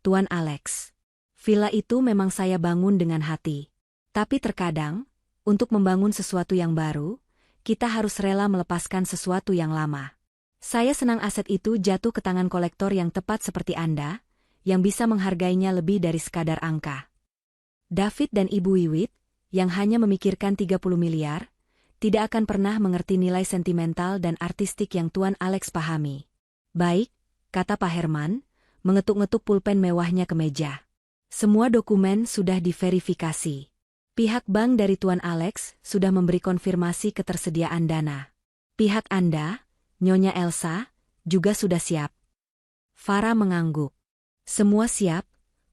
Tuan Alex. Villa itu memang saya bangun dengan hati. Tapi terkadang, untuk membangun sesuatu yang baru, kita harus rela melepaskan sesuatu yang lama. Saya senang aset itu jatuh ke tangan kolektor yang tepat seperti Anda, yang bisa menghargainya lebih dari sekadar angka. David dan Ibu Wiwit, yang hanya memikirkan 30 miliar, tidak akan pernah mengerti nilai sentimental dan artistik yang Tuan Alex pahami. Baik, kata Pak Herman, mengetuk-ngetuk pulpen mewahnya ke meja. Semua dokumen sudah diverifikasi. Pihak bank dari Tuan Alex sudah memberi konfirmasi ketersediaan dana. Pihak Anda, Nyonya Elsa, juga sudah siap. Farah mengangguk. Semua siap,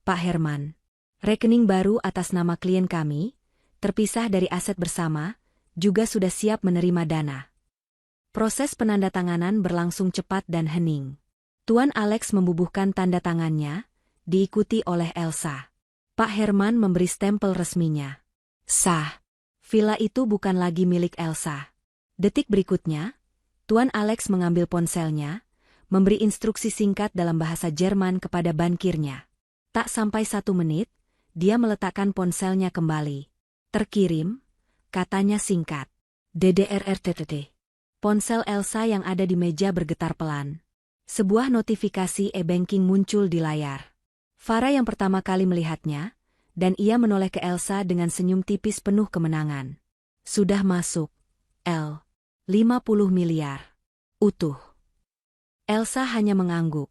Pak Herman. Rekening baru atas nama klien kami, terpisah dari aset bersama, juga sudah siap menerima dana. Proses penandatanganan berlangsung cepat dan hening. Tuan Alex membubuhkan tanda tangannya, diikuti oleh Elsa. Pak Herman memberi stempel resminya. Sah. Villa itu bukan lagi milik Elsa. Detik berikutnya, Tuan Alex mengambil ponselnya, memberi instruksi singkat dalam bahasa Jerman kepada bankirnya. Tak sampai 1 menit, dia meletakkan ponselnya kembali. Terkirim, katanya singkat. DDRRTTT. Ponsel Elsa yang ada di meja bergetar pelan. Sebuah notifikasi e-banking muncul di layar. Farah yang pertama kali melihatnya, dan ia menoleh ke Elsa dengan senyum tipis penuh kemenangan. Sudah masuk, El. 50 miliar. Utuh. Elsa hanya mengangguk,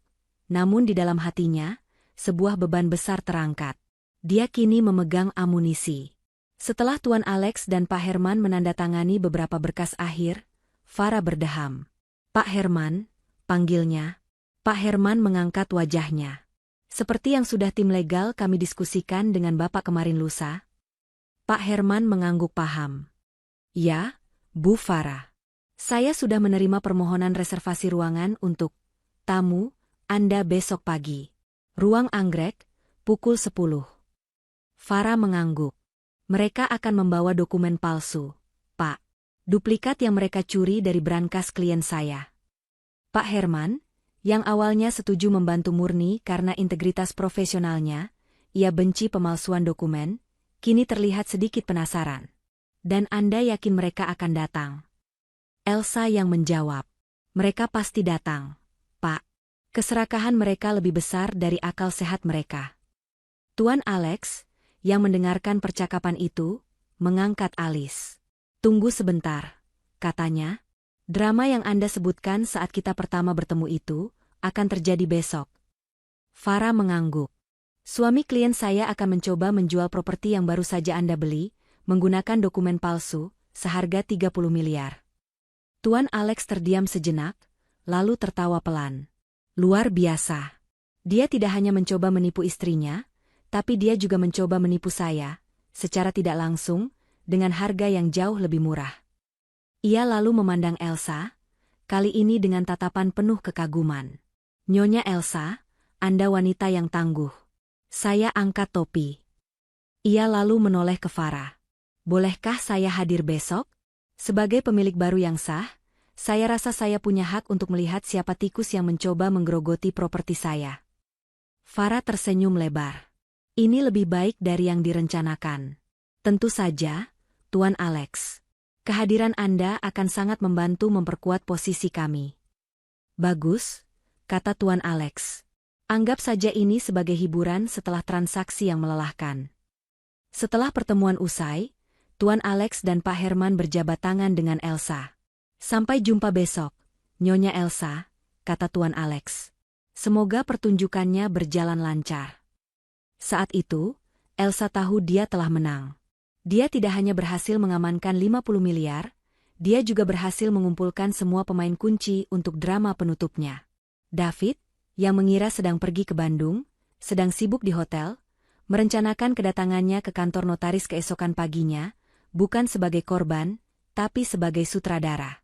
namun di dalam hatinya, sebuah beban besar terangkat. Dia kini memegang amunisi. Setelah Tuan Alex dan Pak Herman menandatangani beberapa berkas akhir, Farah berdeham. "Pak Herman," panggilnya. Pak Herman mengangkat wajahnya. "Seperti yang sudah tim legal kami diskusikan dengan Bapak kemarin lusa." Pak Herman mengangguk paham. "Ya, Bu Farah. Saya sudah menerima permohonan reservasi ruangan untuk tamu Anda besok pagi. Ruang anggrek, pukul 10. Farah mengangguk. "Mereka akan membawa dokumen palsu, Pak. Duplikat yang mereka curi dari brankas klien saya." Pak Herman, yang awalnya setuju membantu Murni karena integritas profesionalnya, ia benci pemalsuan dokumen, kini terlihat sedikit penasaran. "Dan Anda yakin mereka akan datang?" Elsa yang menjawab. "Mereka pasti datang, Pak. Keserakahan mereka lebih besar dari akal sehat mereka." Tuan Alex, yang mendengarkan percakapan itu, mengangkat alis. "Tunggu sebentar," katanya. "Drama yang Anda sebutkan saat kita pertama bertemu itu, akan terjadi besok." Farah mengangguk. "Suami klien saya akan mencoba menjual properti yang baru saja Anda beli, menggunakan dokumen palsu, seharga 30 miliar. Tuan Alex terdiam sejenak, lalu tertawa pelan. "Luar biasa. Dia tidak hanya mencoba menipu istrinya, tapi dia juga mencoba menipu saya, secara tidak langsung, dengan harga yang jauh lebih murah." Ia lalu memandang Elsa, kali ini dengan tatapan penuh kekaguman. "Nyonya Elsa, Anda wanita yang tangguh." Saya angkat topi. Ia lalu menoleh ke Farah. "Bolehkah saya hadir besok? Sebagai pemilik baru yang sah, saya rasa saya punya hak untuk melihat siapa tikus yang mencoba menggerogoti properti saya." Farah tersenyum lebar. "Ini lebih baik dari yang direncanakan." "Tentu saja, Tuan Alex. Kehadiran Anda akan sangat membantu memperkuat posisi kami." "Bagus," kata Tuan Alex. "Anggap saja ini sebagai hiburan setelah transaksi yang melelahkan." Setelah pertemuan usai, Tuan Alex dan Pak Herman berjabat tangan dengan Elsa. "Sampai jumpa besok, Nyonya Elsa," kata Tuan Alex. "Semoga pertunjukannya berjalan lancar." Saat itu, Elsa tahu dia telah menang. Dia tidak hanya berhasil mengamankan 50 miliar, dia juga berhasil mengumpulkan semua pemain kunci untuk drama penutupnya. David, yang mengira sedang pergi ke Bandung, sedang sibuk di hotel, merencanakan kedatangannya ke kantor notaris keesokan paginya, bukan sebagai korban, tapi sebagai sutradara.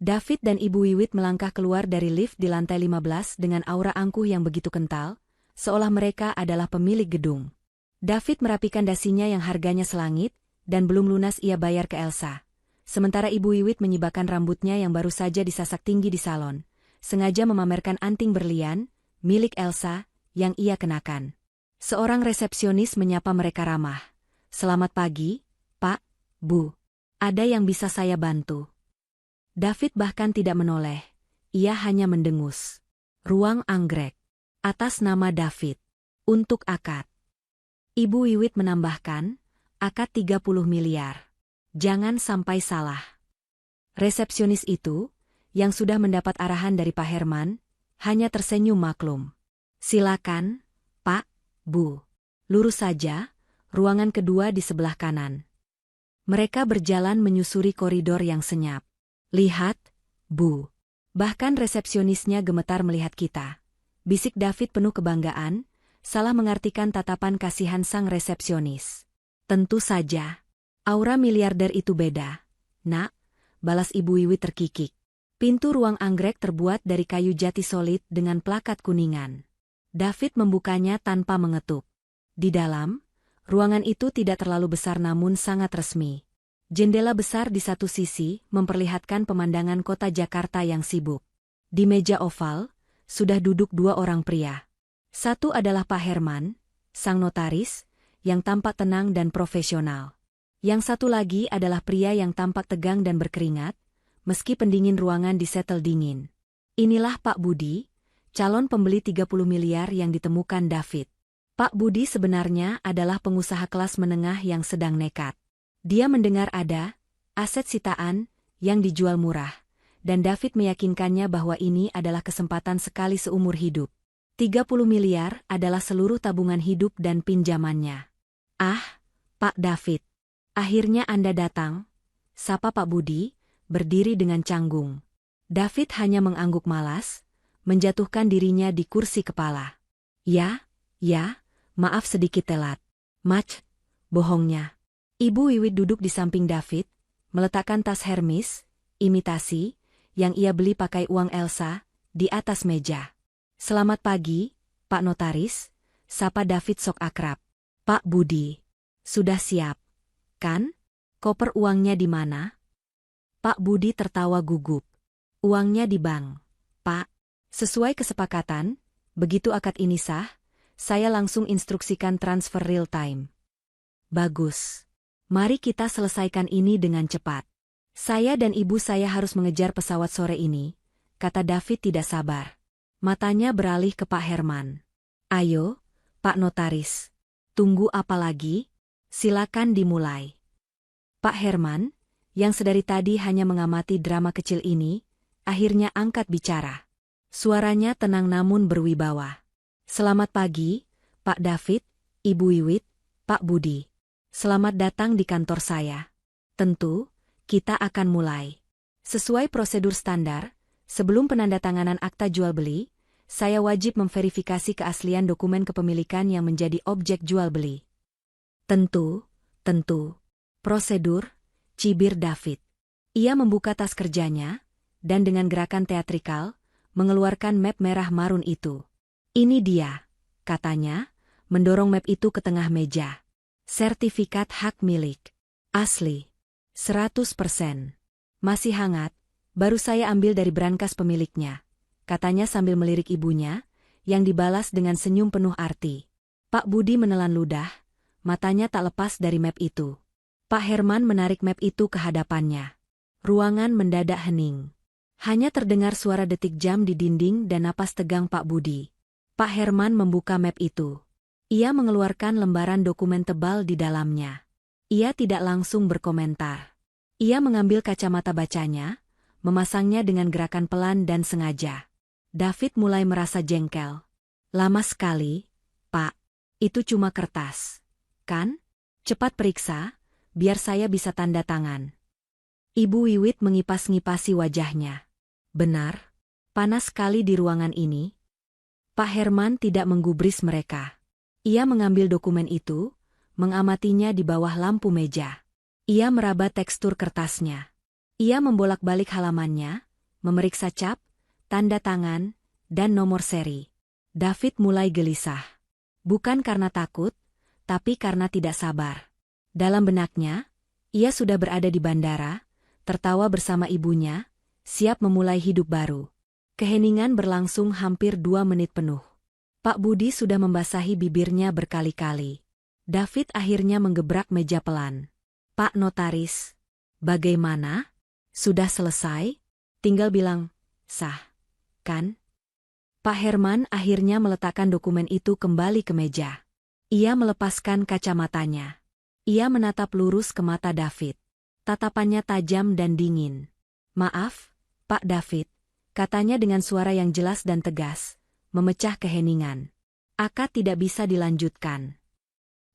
David dan Ibu Wiwit melangkah keluar dari lift di lantai 15 dengan aura angkuh yang begitu kental, seolah mereka adalah pemilik gedung. David merapikan dasinya yang harganya selangit, dan belum lunas ia bayar ke Elsa. Sementara Ibu Wiwit menyibakkan rambutnya yang baru saja disasak tinggi di salon, sengaja memamerkan anting berlian, milik Elsa, yang ia kenakan. Seorang resepsionis menyapa mereka ramah. "Selamat pagi, Pak, Bu. Ada yang bisa saya bantu?" David bahkan tidak menoleh, ia hanya mendengus. "Ruang anggrek. Atas nama David. Untuk akad." Ibu Wiwit menambahkan, "Akad 30 miliar. Jangan sampai salah." Resepsionis itu, yang sudah mendapat arahan dari Pak Herman, hanya tersenyum maklum. "Silakan, Pak, Bu. Lurus saja, ruangan kedua di sebelah kanan." Mereka berjalan menyusuri koridor yang senyap. "Lihat, Bu. Bahkan resepsionisnya gemetar melihat kita," bisik David penuh kebanggaan, salah mengartikan tatapan kasihan sang resepsionis. "Tentu saja. Aura miliarder itu beda, Nak," balas Ibu Wiwit terkikik. Pintu ruang anggrek terbuat dari kayu jati solid dengan plakat kuningan. David membukanya tanpa mengetuk. Di dalam, ruangan itu tidak terlalu besar namun sangat resmi. Jendela besar di satu sisi memperlihatkan pemandangan kota Jakarta yang sibuk. Di meja oval, sudah duduk dua orang pria. Satu adalah Pak Herman, sang notaris, yang tampak tenang dan profesional. Yang satu lagi adalah pria yang tampak tegang dan berkeringat, meski pendingin ruangan disetel dingin. Inilah Pak Budi, calon pembeli 30 miliar yang ditemukan David. Pak Budi sebenarnya adalah pengusaha kelas menengah yang sedang nekat. Dia mendengar ada aset sitaan yang dijual murah, dan David meyakinkannya bahwa ini adalah kesempatan sekali seumur hidup. 30 miliar adalah seluruh tabungan hidup dan pinjamannya. Ah, Pak David. Akhirnya Anda datang, sapa Pak Budi, berdiri dengan canggung. David hanya mengangguk malas, menjatuhkan dirinya di kursi kepala. Ya, maaf sedikit telat. Bohongnya. Ibu Wiwit duduk di samping David, meletakkan tas Hermes, imitasi, yang ia beli pakai uang Elsa, di atas meja. Selamat pagi, Pak Notaris, sapa David sok akrab. Pak Budi, sudah siap, kan? Koper uangnya di mana? Pak Budi tertawa gugup. Uangnya di bank, Pak. Sesuai kesepakatan, begitu akad ini sah, saya langsung instruksikan transfer real time. Bagus. Mari kita selesaikan ini dengan cepat. Saya dan ibu saya harus mengejar pesawat sore ini, kata David tidak sabar. Matanya beralih ke Pak Herman. Ayo, Pak Notaris. Tunggu apa lagi? Silakan dimulai. Pak Herman, yang sedari tadi hanya mengamati drama kecil ini, akhirnya angkat bicara. Suaranya tenang namun berwibawa. Selamat pagi, Pak David, Ibu Wiwit, Pak Budi. Selamat datang di kantor saya. Tentu, kita akan mulai. Sesuai prosedur standar, sebelum penandatanganan akta jual beli, saya wajib memverifikasi keaslian dokumen kepemilikan yang menjadi objek jual beli. Tentu. Prosedur, cibir David. Ia membuka tas kerjanya, dan dengan gerakan teatrikal, mengeluarkan map merah marun itu. Ini dia, katanya, mendorong map itu ke tengah meja. Sertifikat hak milik. Asli. 100%. Masih hangat, baru saya ambil dari brankas pemiliknya, katanya sambil melirik ibunya, yang dibalas dengan senyum penuh arti. Pak Budi menelan ludah, matanya tak lepas dari map itu. Pak Herman menarik map itu ke hadapannya. Ruangan mendadak hening. Hanya terdengar suara detik jam di dinding dan napas tegang Pak Budi. Pak Herman membuka map itu. Ia mengeluarkan lembaran dokumen tebal di dalamnya. Ia tidak langsung berkomentar. Ia mengambil kacamata bacanya, memasangnya dengan gerakan pelan dan sengaja. David mulai merasa jengkel. Lama sekali, Pak. Itu cuma kertas. Kan? Cepat periksa, biar saya bisa tanda tangan. Ibu Wiwit mengipas-ngipasi wajahnya. Benar, panas sekali di ruangan ini. Pak Herman tidak menggubris mereka. Ia mengambil dokumen itu, mengamatinya di bawah lampu meja. Ia meraba tekstur kertasnya. Ia membolak-balik halamannya, memeriksa cap, tanda tangan, dan nomor seri. David mulai gelisah. Bukan karena takut, tapi karena tidak sabar. Dalam benaknya, ia sudah berada di bandara, tertawa bersama ibunya, siap memulai hidup baru. Keheningan berlangsung hampir 2 menit penuh. Pak Budi sudah membasahi bibirnya berkali-kali. David akhirnya menggebrak meja pelan. Pak Notaris, bagaimana? Sudah selesai? Tinggal bilang, sah. Kan? Pak Herman akhirnya meletakkan dokumen itu kembali ke meja. Ia melepaskan kacamatanya. Ia menatap lurus ke mata David. Tatapannya tajam dan dingin. Maaf, Pak David, katanya dengan suara yang jelas dan tegas, memecah keheningan. Akad tidak bisa dilanjutkan.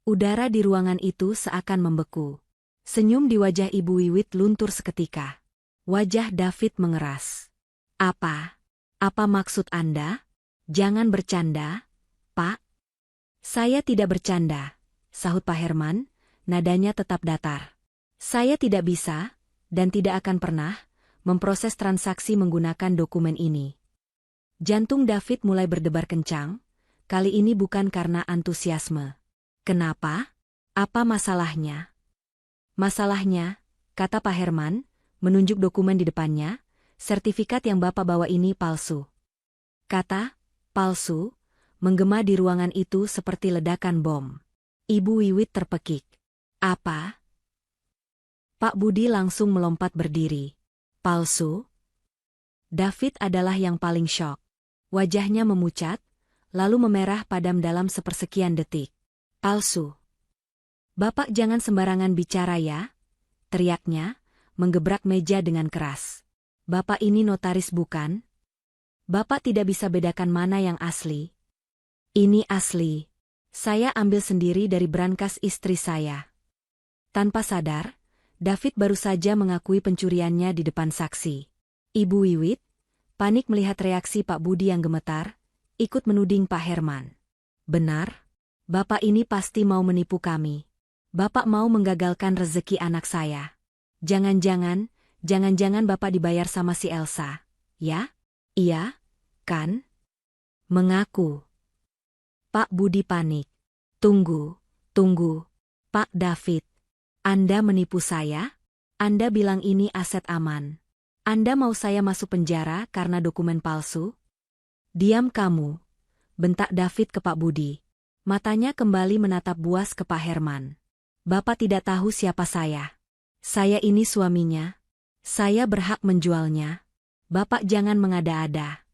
Udara di ruangan itu seakan membeku. Senyum di wajah Ibu Wiwit luntur seketika. Wajah David mengeras. Apa maksud Anda? Jangan bercanda, Pak. Saya tidak bercanda, sahut Pak Herman, nadanya tetap datar. Saya tidak bisa, dan tidak akan pernah, memproses transaksi menggunakan dokumen ini. Jantung David mulai berdebar kencang, kali ini bukan karena antusiasme. Kenapa? Apa masalahnya? Masalahnya, kata Pak Herman, menunjuk dokumen di depannya, sertifikat yang Bapak bawa ini palsu. Kata, palsu, menggema di ruangan itu seperti ledakan bom. Ibu Wiwit terpekik. Apa? Pak Budi langsung melompat berdiri. Palsu? David adalah yang paling syok. Wajahnya memucat, lalu memerah padam dalam sepersekian detik. Palsu. Bapak jangan sembarangan bicara ya, teriaknya, menggebrak meja dengan keras. Bapak ini notaris bukan? Bapak tidak bisa bedakan mana yang asli, Ini asli. Saya ambil sendiri dari brankas istri saya. Tanpa sadar, David baru saja mengakui pencuriannya di depan saksi. Ibu Wiwit, panik melihat reaksi Pak Budi yang gemetar, ikut menuding Pak Herman. Benar? Bapak ini pasti mau menipu kami. Bapak mau menggagalkan rezeki anak saya. Jangan-jangan Bapak dibayar sama si Elsa, ya? Iya, kan? Mengaku. Pak Budi panik. Tunggu. Pak David. Anda menipu saya? Anda bilang ini aset aman. Anda mau saya masuk penjara karena dokumen palsu? Diam kamu, bentak David ke Pak Budi. Matanya kembali menatap buas ke Pak Herman. Bapak tidak tahu siapa saya. Saya ini suaminya. Saya berhak menjualnya. Bapak jangan mengada-ada.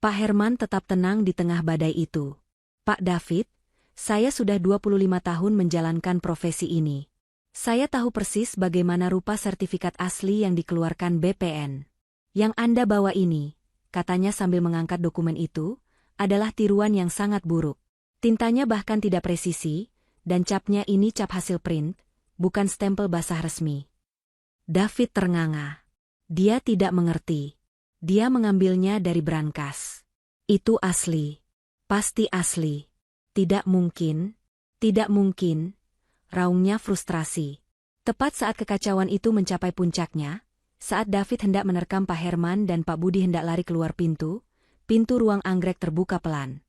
Pak Herman tetap tenang di tengah badai itu. Pak David, saya sudah 25 tahun menjalankan profesi ini. Saya tahu persis bagaimana rupa sertifikat asli yang dikeluarkan BPN. Yang Anda bawa ini, katanya sambil mengangkat dokumen itu, adalah tiruan yang sangat buruk. Tintanya bahkan tidak presisi, dan capnya ini cap hasil print, bukan stempel basah resmi. David ternganga. Dia tidak mengerti. Dia mengambilnya dari brankas. Itu asli. Pasti asli. Tidak mungkin. Raungnya frustrasi. Tepat saat kekacauan itu mencapai puncaknya, saat David hendak menerkam Pak Herman dan Pak Budi hendak lari keluar pintu ruang anggrek terbuka pelan.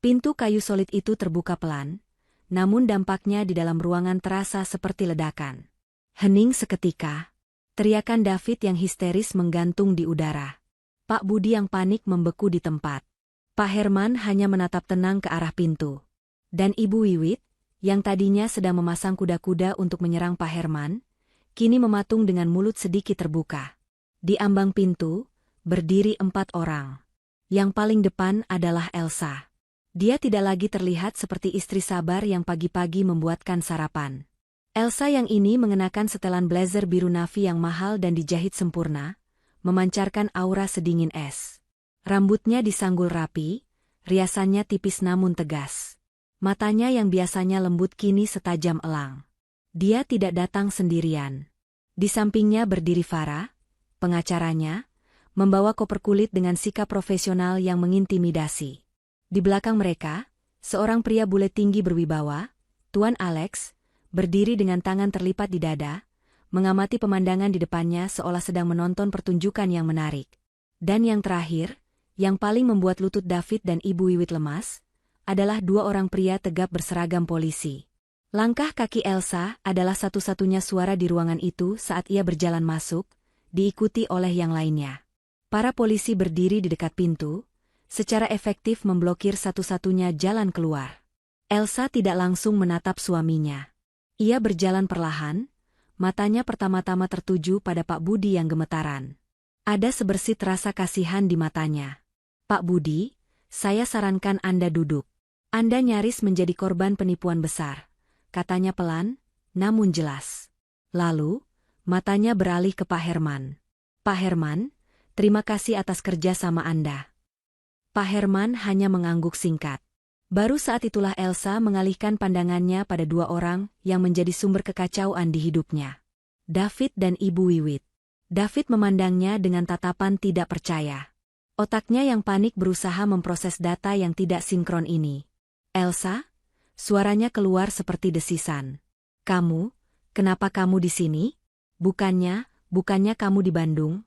Pintu kayu solid itu terbuka pelan, namun dampaknya di dalam ruangan terasa seperti ledakan. Hening seketika. Teriakan David yang histeris menggantung di udara. Pak Budi yang panik membeku di tempat. Pak Herman hanya menatap tenang ke arah pintu. Dan Ibu Wiwit, yang tadinya sedang memasang kuda-kuda untuk menyerang Pak Herman, kini mematung dengan mulut sedikit terbuka. Di ambang pintu, berdiri 4 orang. Yang paling depan adalah Elsa. Dia tidak lagi terlihat seperti istri sabar yang pagi-pagi membuatkan sarapan. Elsa yang ini mengenakan setelan blazer biru navy yang mahal dan dijahit sempurna, memancarkan aura sedingin es. Rambutnya disanggul rapi, riasannya tipis namun tegas. Matanya yang biasanya lembut kini setajam elang. Dia tidak datang sendirian. Di sampingnya berdiri Farah, pengacaranya, membawa koper kulit dengan sikap profesional yang mengintimidasi. Di belakang mereka, seorang pria bule tinggi berwibawa, Tuan Alex, berdiri dengan tangan terlipat di dada, mengamati pemandangan di depannya seolah sedang menonton pertunjukan yang menarik. Dan yang terakhir, yang paling membuat lutut David dan Ibu Wiwit lemas, adalah 2 orang pria tegap berseragam polisi. Langkah kaki Elsa adalah satu-satunya suara di ruangan itu saat ia berjalan masuk, diikuti oleh yang lainnya. Para polisi berdiri di dekat pintu, secara efektif memblokir satu-satunya jalan keluar. Elsa tidak langsung menatap suaminya. Ia berjalan perlahan, matanya pertama-tama tertuju pada Pak Budi yang gemetaran. Ada sebersit rasa kasihan di matanya. Pak Budi, saya sarankan Anda duduk. Anda nyaris menjadi korban penipuan besar, katanya pelan, namun jelas. Lalu, matanya beralih ke Pak Herman. Pak Herman, terima kasih atas kerja sama Anda. Pak Herman hanya mengangguk singkat. Baru saat itulah Elsa mengalihkan pandangannya pada 2 orang yang menjadi sumber kekacauan di hidupnya. David dan Ibu Wiwit. David memandangnya dengan tatapan tidak percaya. Otaknya yang panik berusaha memproses data yang tidak sinkron ini. Elsa? Suaranya keluar seperti desisan. Kamu? Kenapa kamu di sini? Bukannya kamu di Bandung?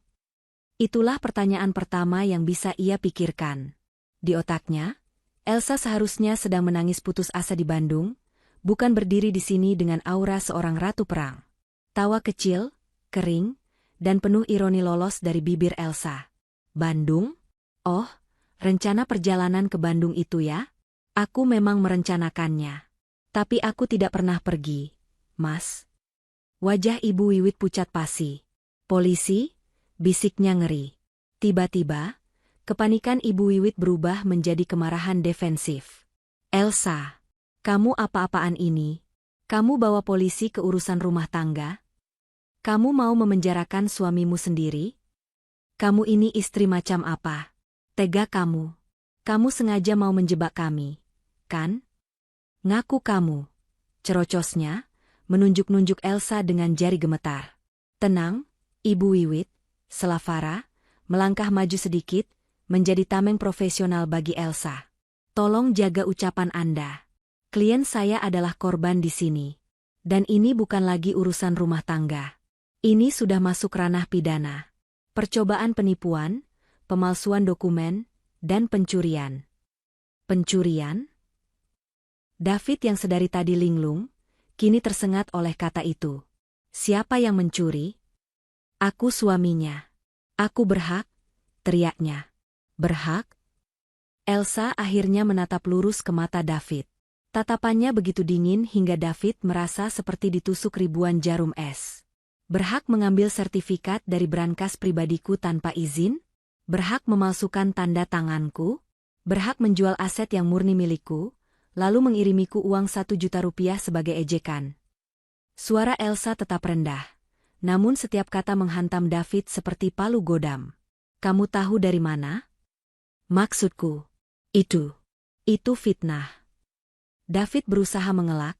Itulah pertanyaan pertama yang bisa ia pikirkan. Di otaknya, Elsa seharusnya sedang menangis putus asa di Bandung, bukan berdiri di sini dengan aura seorang ratu perang. Tawa kecil, kering, dan penuh ironi lolos dari bibir Elsa. Bandung? Oh, rencana perjalanan ke Bandung itu ya? Aku memang merencanakannya. Tapi aku tidak pernah pergi, Mas. Wajah Ibu Wiwit pucat pasi. Polisi? Bisiknya ngeri. Tiba-tiba, kepanikan Ibu Wiwit berubah menjadi kemarahan defensif. Elsa, kamu apa-apaan ini? Kamu bawa polisi ke urusan rumah tangga? Kamu mau memenjarakan suamimu sendiri? Kamu ini istri macam apa? Tega kamu. Kamu sengaja mau menjebak kami. kan? Ngaku kamu. Cerocosnya, menunjuk-nunjuk Elsa dengan jari gemetar. Tenang, Ibu Wiwit, sela Farah, melangkah maju sedikit, menjadi tameng profesional bagi Elsa. Tolong jaga ucapan Anda. Klien saya adalah korban di sini. Dan ini bukan lagi urusan rumah tangga. Ini sudah masuk ranah pidana. Percobaan penipuan, pemalsuan dokumen, dan pencurian. Pencurian? David yang sedari tadi linglung, kini tersengat oleh kata itu. Siapa yang mencuri? Aku suaminya. Aku berhak, teriaknya. Berhak? Elsa akhirnya menatap lurus ke mata David. Tatapannya begitu dingin hingga David merasa seperti ditusuk ribuan jarum es. Berhak mengambil sertifikat dari brankas pribadiku tanpa izin? Berhak memalsukan tanda tanganku? Berhak menjual aset yang murni milikku? Lalu mengirimiku uang 1 juta rupiah sebagai ejekan. Suara Elsa tetap rendah. Namun setiap kata menghantam David seperti palu godam. Kamu tahu dari mana? Maksudku. Itu fitnah. David berusaha mengelak,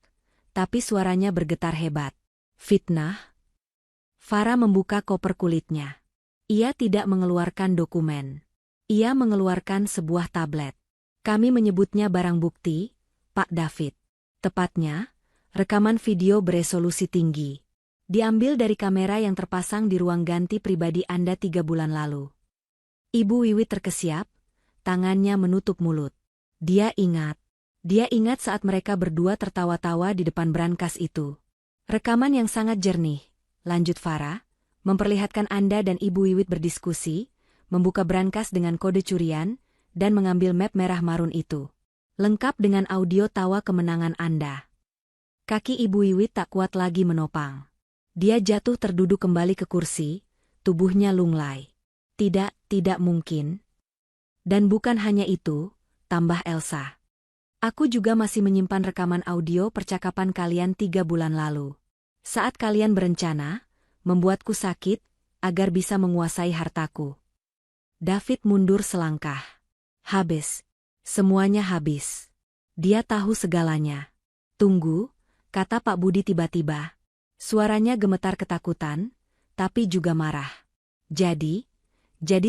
tapi suaranya bergetar hebat. Fitnah? Farah membuka koper kulitnya. Ia tidak mengeluarkan dokumen. Ia mengeluarkan sebuah tablet. Kami menyebutnya barang bukti, Pak David. Tepatnya, rekaman video beresolusi tinggi. Diambil dari kamera yang terpasang di ruang ganti pribadi Anda 3 bulan lalu. Ibu Wiwit terkesiap, tangannya menutup mulut. Dia ingat saat mereka berdua tertawa-tawa di depan brankas itu. Rekaman yang sangat jernih, lanjut Farah, memperlihatkan Anda dan Ibu Wiwit berdiskusi, membuka brankas dengan kode curian, dan mengambil map merah marun itu. Lengkap dengan audio tawa kemenangan Anda. Kaki Ibu Wiwit tak kuat lagi menopang. Dia jatuh terduduk kembali ke kursi, tubuhnya lunglai. Tidak mungkin. Dan bukan hanya itu, tambah Elsa. Aku juga masih menyimpan rekaman audio percakapan kalian 3 bulan lalu. Saat kalian berencana, membuatku sakit, agar bisa menguasai hartaku. David mundur selangkah. Habis. Semuanya habis. Dia tahu segalanya. Tunggu, kata Pak Budi tiba-tiba. Suaranya gemetar ketakutan, tapi juga marah. Jadi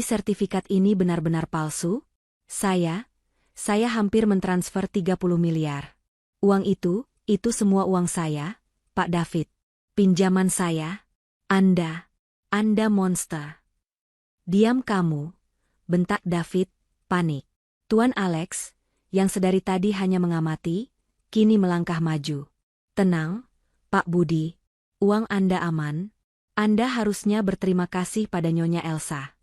sertifikat ini benar-benar palsu? Saya hampir mentransfer 30 miliar. Uang itu semua uang saya, Pak David. Pinjaman saya. Anda monster. Diam kamu, bentak David, panik. Tuan Alex, yang sedari tadi hanya mengamati, kini melangkah maju. Tenang, Pak Budi. Uang Anda aman. Anda harusnya berterima kasih pada Nyonya Elsa.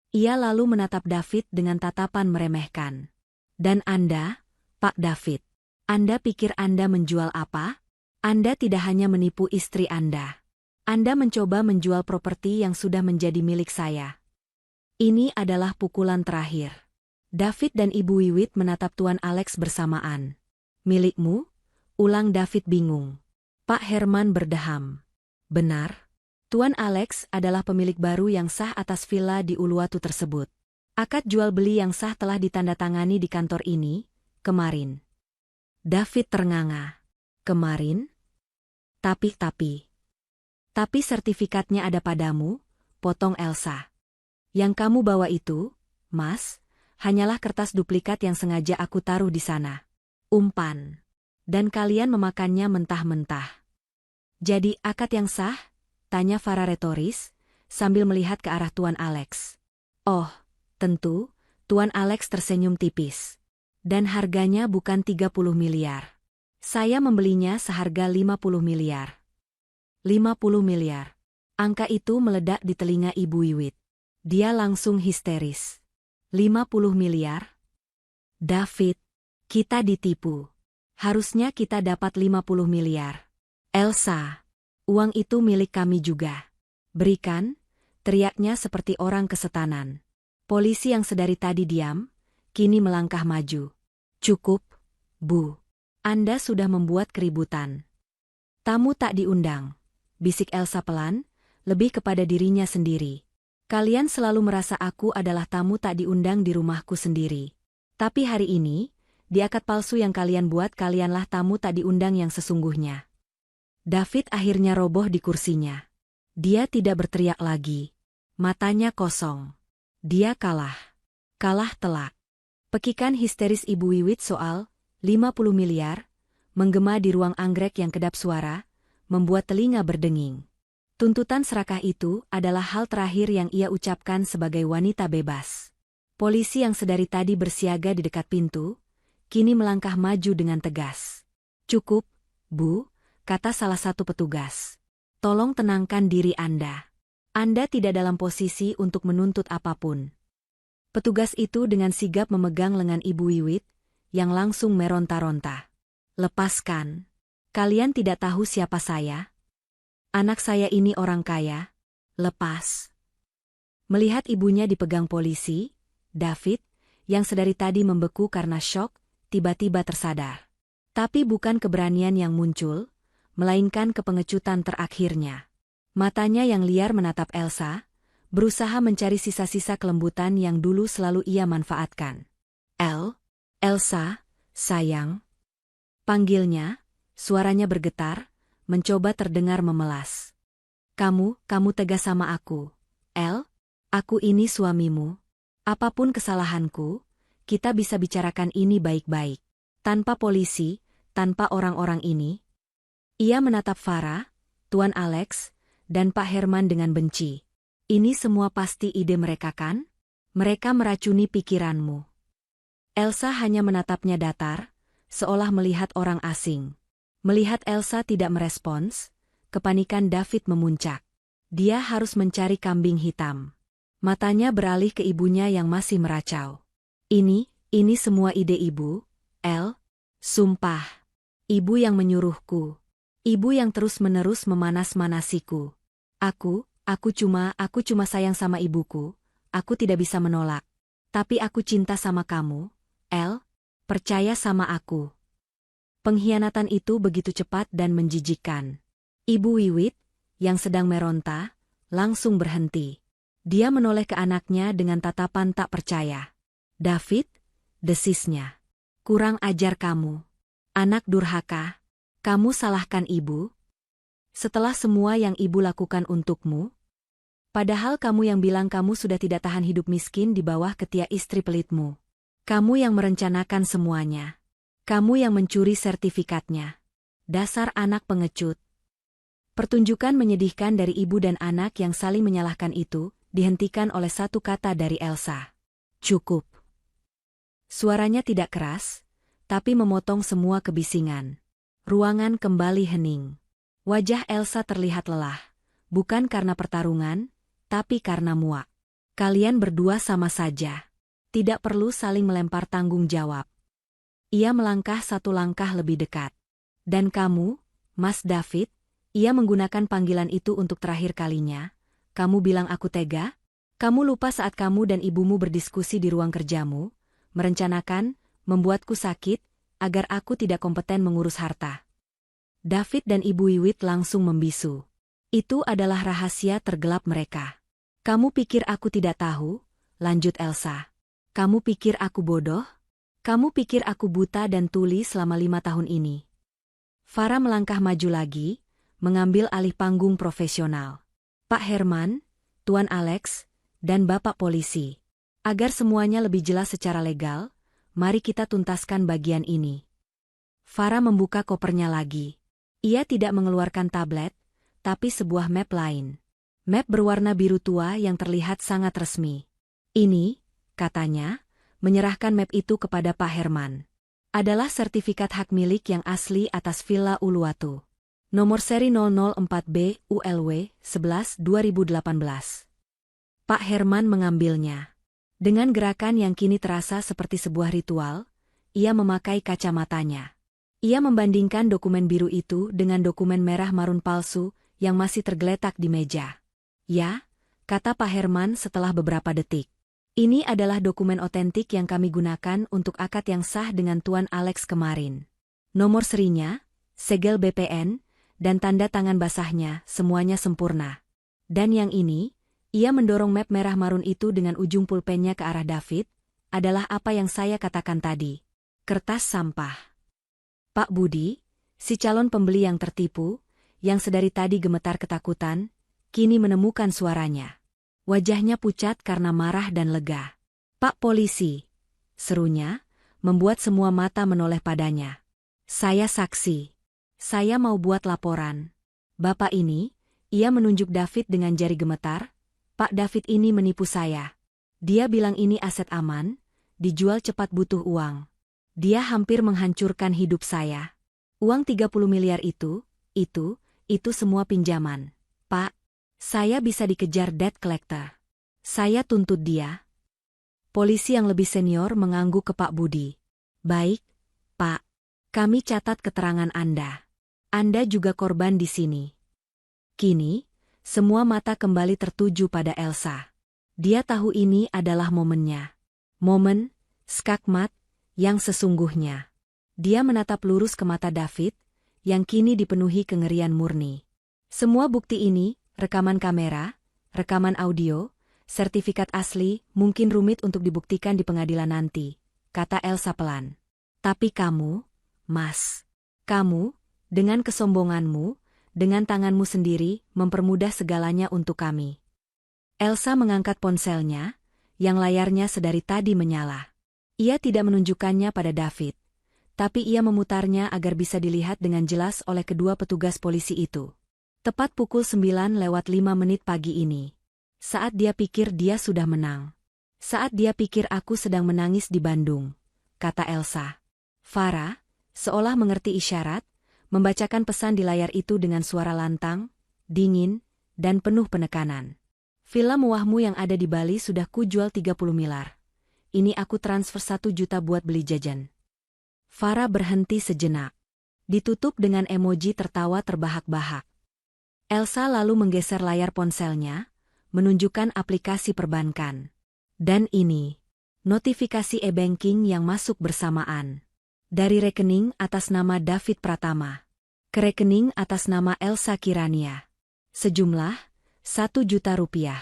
Ia lalu menatap David dengan tatapan meremehkan. Dan Anda, Pak David, Anda pikir Anda menjual apa? Anda tidak hanya menipu istri Anda. Anda mencoba menjual properti yang sudah menjadi milik saya. Ini adalah pukulan terakhir. David dan Ibu Wiwit menatap Tuan Alex bersamaan. Milikmu? Ulang David bingung. Pak Herman berdeham. Benar. Tuan Alex adalah pemilik baru yang sah atas villa di Uluwatu tersebut. Akad jual beli yang sah telah ditandatangani di kantor ini, kemarin. David ternganga. Kemarin? Tapi sertifikatnya ada padamu, potong Elsa. Yang kamu bawa itu, Mas, hanyalah kertas duplikat yang sengaja aku taruh di sana. Umpan. Dan kalian memakannya mentah-mentah. Jadi akad yang sah? Tanya Farah retoris, sambil melihat ke arah Tuan Alex. Oh, tentu, Tuan Alex tersenyum tipis. Dan harganya bukan 30 miliar. Saya membelinya seharga 50 miliar. 50 miliar. Angka itu meledak di telinga Ibu Wiwit. Dia langsung histeris. 50 miliar? David, kita ditipu. Harusnya kita dapat 50 miliar. Elsa, uang itu milik kami juga. Berikan, teriaknya seperti orang kesetanan. Polisi yang sedari tadi diam, kini melangkah maju. Cukup, Bu. Anda sudah membuat keributan. Tamu tak diundang, bisik Elsa pelan, lebih kepada dirinya sendiri. Kalian selalu merasa aku adalah tamu tak diundang di rumahku sendiri. Tapi hari ini, Di akad palsu yang kalian buat kalianlah tamu tak diundang yang sesungguhnya. David akhirnya roboh di kursinya. Dia tidak berteriak lagi. Matanya kosong. Dia kalah. Kalah telak. Pekikan histeris Ibu Wiwit soal 50 miliar menggema di ruang anggrek yang kedap suara, membuat telinga berdenging. Tuntutan serakah itu adalah hal terakhir yang ia ucapkan sebagai wanita bebas. Polisi yang sedari tadi bersiaga di dekat pintu, kini melangkah maju dengan tegas. "Cukup, Bu," kata salah satu petugas. "Tolong tenangkan diri Anda. Anda tidak dalam posisi untuk menuntut apapun." Petugas itu dengan sigap memegang lengan Ibu Wiwit, yang langsung meronta-ronta. "Lepaskan. Kalian tidak tahu siapa saya? Anak saya ini orang kaya. Lepas." Melihat ibunya dipegang polisi, David, yang sedari tadi membeku karena syok, tiba-tiba tersadar. Tapi bukan keberanian yang muncul, melainkan kepengecutan terakhirnya. Matanya yang liar menatap Elsa, berusaha mencari sisa-sisa kelembutan yang dulu selalu ia manfaatkan. Elsa, sayang." Panggilnya, suaranya bergetar, mencoba terdengar memelas. Kamu tegas sama aku. Aku ini suamimu. Apapun kesalahanku, kita bisa bicarakan ini baik-baik. Tanpa polisi, tanpa orang-orang ini." Ia menatap Farah, Tuan Alex, dan Pak Herman dengan benci. "Ini semua pasti ide mereka kan? Mereka meracuni pikiranmu." Elsa hanya menatapnya datar, seolah melihat orang asing. Melihat Elsa tidak merespons, kepanikan David memuncak. Dia harus mencari kambing hitam. Matanya beralih ke ibunya yang masih meracau. Ini semua ide ibu, Sumpah. Ibu yang menyuruhku. Ibu yang terus-menerus memanas-manasiku. Aku cuma sayang sama ibuku. Aku tidak bisa menolak. Tapi aku cinta sama kamu, Percaya sama aku." Pengkhianatan itu begitu cepat dan menjijikkan. Ibu Wiwit, yang sedang meronta, langsung berhenti. Dia menoleh ke anaknya dengan tatapan tak percaya. "David," desisnya. "Kurang ajar kamu. Anak durhaka. Kamu salahkan ibu? Setelah semua yang ibu lakukan untukmu? Padahal kamu yang bilang kamu sudah tidak tahan hidup miskin di bawah ketiak istri pelitmu. Kamu yang merencanakan semuanya. Kamu yang mencuri sertifikatnya. Dasar anak pengecut." Pertunjukan menyedihkan dari ibu dan anak yang saling menyalahkan itu, dihentikan oleh satu kata dari Elsa. "Cukup." Suaranya tidak keras, tapi memotong semua kebisingan. Ruangan kembali hening. Wajah Elsa terlihat lelah, bukan karena pertarungan, tapi karena muak. "Kalian berdua sama saja. Tidak perlu saling melempar tanggung jawab." Ia melangkah satu langkah lebih dekat. "Dan kamu, Mas David," ia menggunakan panggilan itu untuk terakhir kalinya, "kamu bilang aku tega? Kamu lupa saat kamu dan ibumu berdiskusi di ruang kerjamu, merencanakan, membuatku sakit, agar aku tidak kompeten mengurus harta." David dan Ibu Wiwit langsung membisu. Itu adalah rahasia tergelap mereka. "Kamu pikir aku tidak tahu?" lanjut Elsa. "Kamu pikir aku bodoh? Kamu pikir aku buta dan tuli selama 5 tahun ini?" Farah melangkah maju lagi, mengambil alih panggung profesional. "Pak Herman, Tuan Alex, dan Bapak Polisi. Agar semuanya lebih jelas secara legal, mari kita tuntaskan bagian ini." Farah membuka kopernya lagi. Ia tidak mengeluarkan tablet, tapi sebuah map lain. Map berwarna biru tua yang terlihat sangat resmi. "Ini," katanya, menyerahkan map itu kepada Pak Herman. "Adalah sertifikat hak milik yang asli atas Villa Uluwatu. Nomor seri 004B ULW 11/2018. Pak Herman mengambilnya. Dengan gerakan yang kini terasa seperti sebuah ritual, ia memakai kacamatanya. Ia membandingkan dokumen biru itu dengan dokumen merah marun palsu yang masih tergeletak di meja. "Ya," kata Pak Herman setelah beberapa detik. "Ini adalah dokumen otentik yang kami gunakan untuk akad yang sah dengan Tuan Alex kemarin. Nomor serinya, segel BPN, dan tanda tangan basahnya, semuanya sempurna. Dan yang ini," ia mendorong map merah marun itu dengan ujung pulpennya ke arah David, "adalah apa yang saya katakan tadi. Kertas sampah. Pak Budi, si calon pembeli yang tertipu, yang sedari tadi gemetar ketakutan, kini menemukan suaranya. Wajahnya pucat karena marah dan lega. Pak Polisi, serunya, membuat semua mata menoleh padanya. Saya saksi. Saya mau buat laporan. Bapak ini, ia menunjuk David dengan jari gemetar, Pak David ini menipu saya. Dia bilang ini aset aman, dijual cepat butuh uang. Dia hampir menghancurkan hidup saya. Uang 30 miliar itu semua pinjaman. Pak, saya bisa dikejar debt collector. Saya tuntut dia. Polisi yang lebih senior mengangguk ke Pak Budi. Baik, Pak. Kami catat keterangan Anda. Anda juga korban di sini. Kini, semua mata kembali tertuju pada Elsa. Dia tahu ini adalah momennya. Momen, skakmat, yang sesungguhnya. Dia menatap lurus ke mata David, yang kini dipenuhi kengerian murni. Semua bukti ini, rekaman kamera, rekaman audio, sertifikat asli, mungkin rumit untuk dibuktikan di pengadilan nanti, kata Elsa pelan. Tapi kamu, Mas, kamu, dengan kesombonganmu, dengan tanganmu sendiri, mempermudah segalanya untuk kami. Elsa mengangkat ponselnya, yang layarnya sedari tadi menyala. Ia tidak menunjukkannya pada David, tapi ia memutarnya agar bisa dilihat dengan jelas oleh kedua petugas polisi itu. Tepat pukul 9:05 pagi ini. Saat dia pikir dia sudah menang. Saat dia pikir aku sedang menangis di Bandung, kata Elsa. Farah, seolah mengerti isyarat, membacakan pesan di layar itu dengan suara lantang, dingin, dan penuh penekanan. Villa mewahmu yang ada di Bali sudah kujual 30 miliar. Ini aku transfer 1 juta buat beli jajan. Farah berhenti sejenak. Ditutup dengan emoji tertawa terbahak-bahak. Elsa lalu menggeser layar ponselnya, menunjukkan aplikasi perbankan. Dan ini, notifikasi e-banking yang masuk bersamaan. Dari rekening atas nama David Pratama ke rekening atas nama Elsa Kirania. Sejumlah 1 juta rupiah.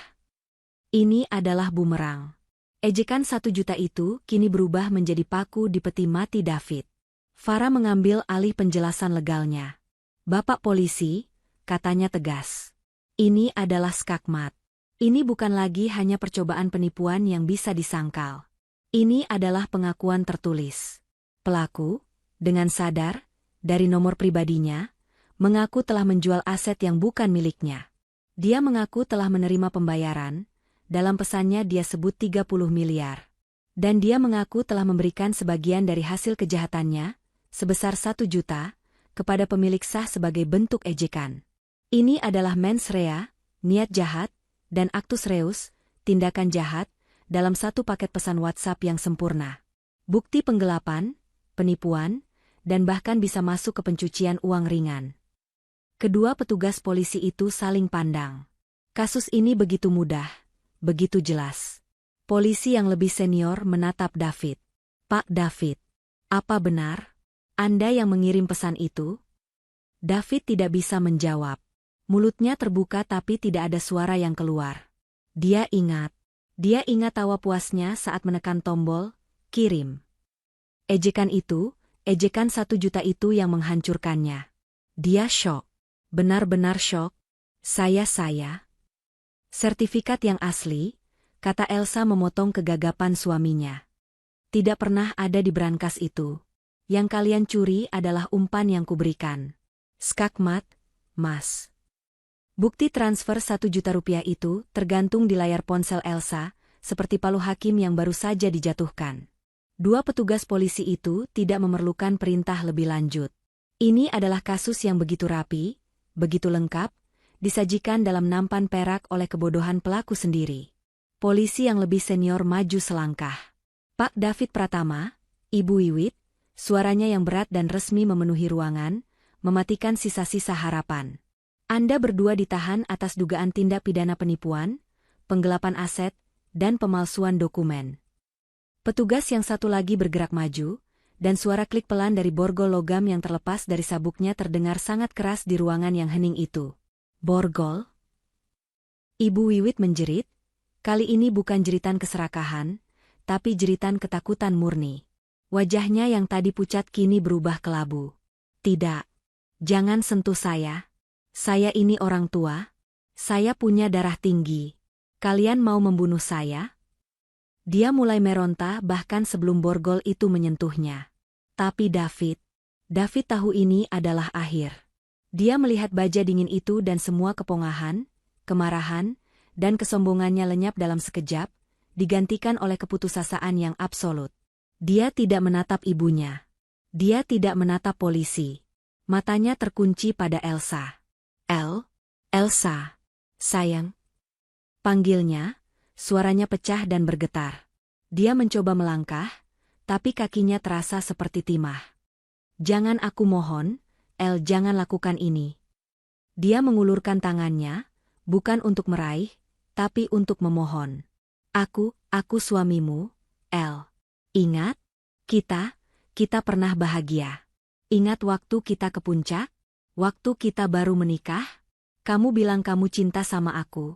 Ini adalah bumerang. Ejekan 1 juta itu kini berubah menjadi paku di peti mati David. Farah mengambil alih penjelasan legalnya. Bapak polisi, katanya tegas. Ini adalah skakmat. Ini bukan lagi hanya percobaan penipuan yang bisa disangkal. Ini adalah pengakuan tertulis. Pelaku, dengan sadar, dari nomor pribadinya, mengaku telah menjual aset yang bukan miliknya. Dia mengaku telah menerima pembayaran, dalam pesannya dia sebut 30 miliar. Dan dia mengaku telah memberikan sebagian dari hasil kejahatannya, sebesar 1 juta, kepada pemilik sah sebagai bentuk ejekan. Ini adalah mens rea, niat jahat, dan actus reus, tindakan jahat, dalam satu paket pesan WhatsApp yang sempurna. Bukti penggelapan, penipuan, dan bahkan bisa masuk ke pencucian uang ringan. Kedua petugas polisi itu saling pandang. Kasus ini begitu mudah. Begitu jelas. Polisi yang lebih senior menatap David. Pak David, apa benar? Anda yang mengirim pesan itu? David tidak bisa menjawab. Mulutnya terbuka tapi tidak ada suara yang keluar. Dia ingat tawa puasnya saat menekan tombol, kirim. Ejekan 1 juta itu yang menghancurkannya. Dia syok. Benar-benar syok. Saya. Sertifikat yang asli, kata Elsa memotong kegagapan suaminya. Tidak pernah ada di brankas itu. Yang kalian curi adalah umpan yang kuberikan. Skakmat, Mas. Bukti transfer 1 juta rupiah itu tergantung di layar ponsel Elsa, seperti palu hakim yang baru saja dijatuhkan. Dua petugas polisi itu tidak memerlukan perintah lebih lanjut. Ini adalah kasus yang begitu rapi, begitu lengkap, disajikan dalam nampan perak oleh kebodohan pelaku sendiri. Polisi yang lebih senior maju selangkah. Pak David Pratama, Ibu Wiwit, suaranya yang berat dan resmi memenuhi ruangan, mematikan sisa-sisa harapan. Anda berdua ditahan atas dugaan tindak pidana penipuan, penggelapan aset, dan pemalsuan dokumen. Petugas yang satu lagi bergerak maju, dan suara klik pelan dari borgol logam yang terlepas dari sabuknya terdengar sangat keras di ruangan yang hening itu. Borgol? Ibu Wiwit menjerit, kali ini bukan jeritan keserakahan, tapi jeritan ketakutan murni. Wajahnya yang tadi pucat kini berubah kelabu. Tidak. Jangan sentuh saya. Saya ini orang tua. Saya punya darah tinggi. Kalian mau membunuh saya? Dia mulai meronta bahkan sebelum borgol itu menyentuhnya. Tapi David tahu ini adalah akhir. Dia melihat baja dingin itu dan semua kepongahan, kemarahan, dan kesombongannya lenyap dalam sekejap, digantikan oleh keputusasaan yang absolut. Dia tidak menatap ibunya. Dia tidak menatap polisi. Matanya terkunci pada Elsa. Elsa. Sayang. Panggilnya, suaranya pecah dan bergetar. Dia mencoba melangkah, tapi kakinya terasa seperti timah. Jangan, aku mohon, jangan lakukan ini. Dia mengulurkan tangannya, bukan untuk meraih, tapi untuk memohon. Aku suamimu, El. Ingat? Kita pernah bahagia. Ingat waktu kita ke puncak? Waktu kita baru menikah? Kamu bilang kamu cinta sama aku.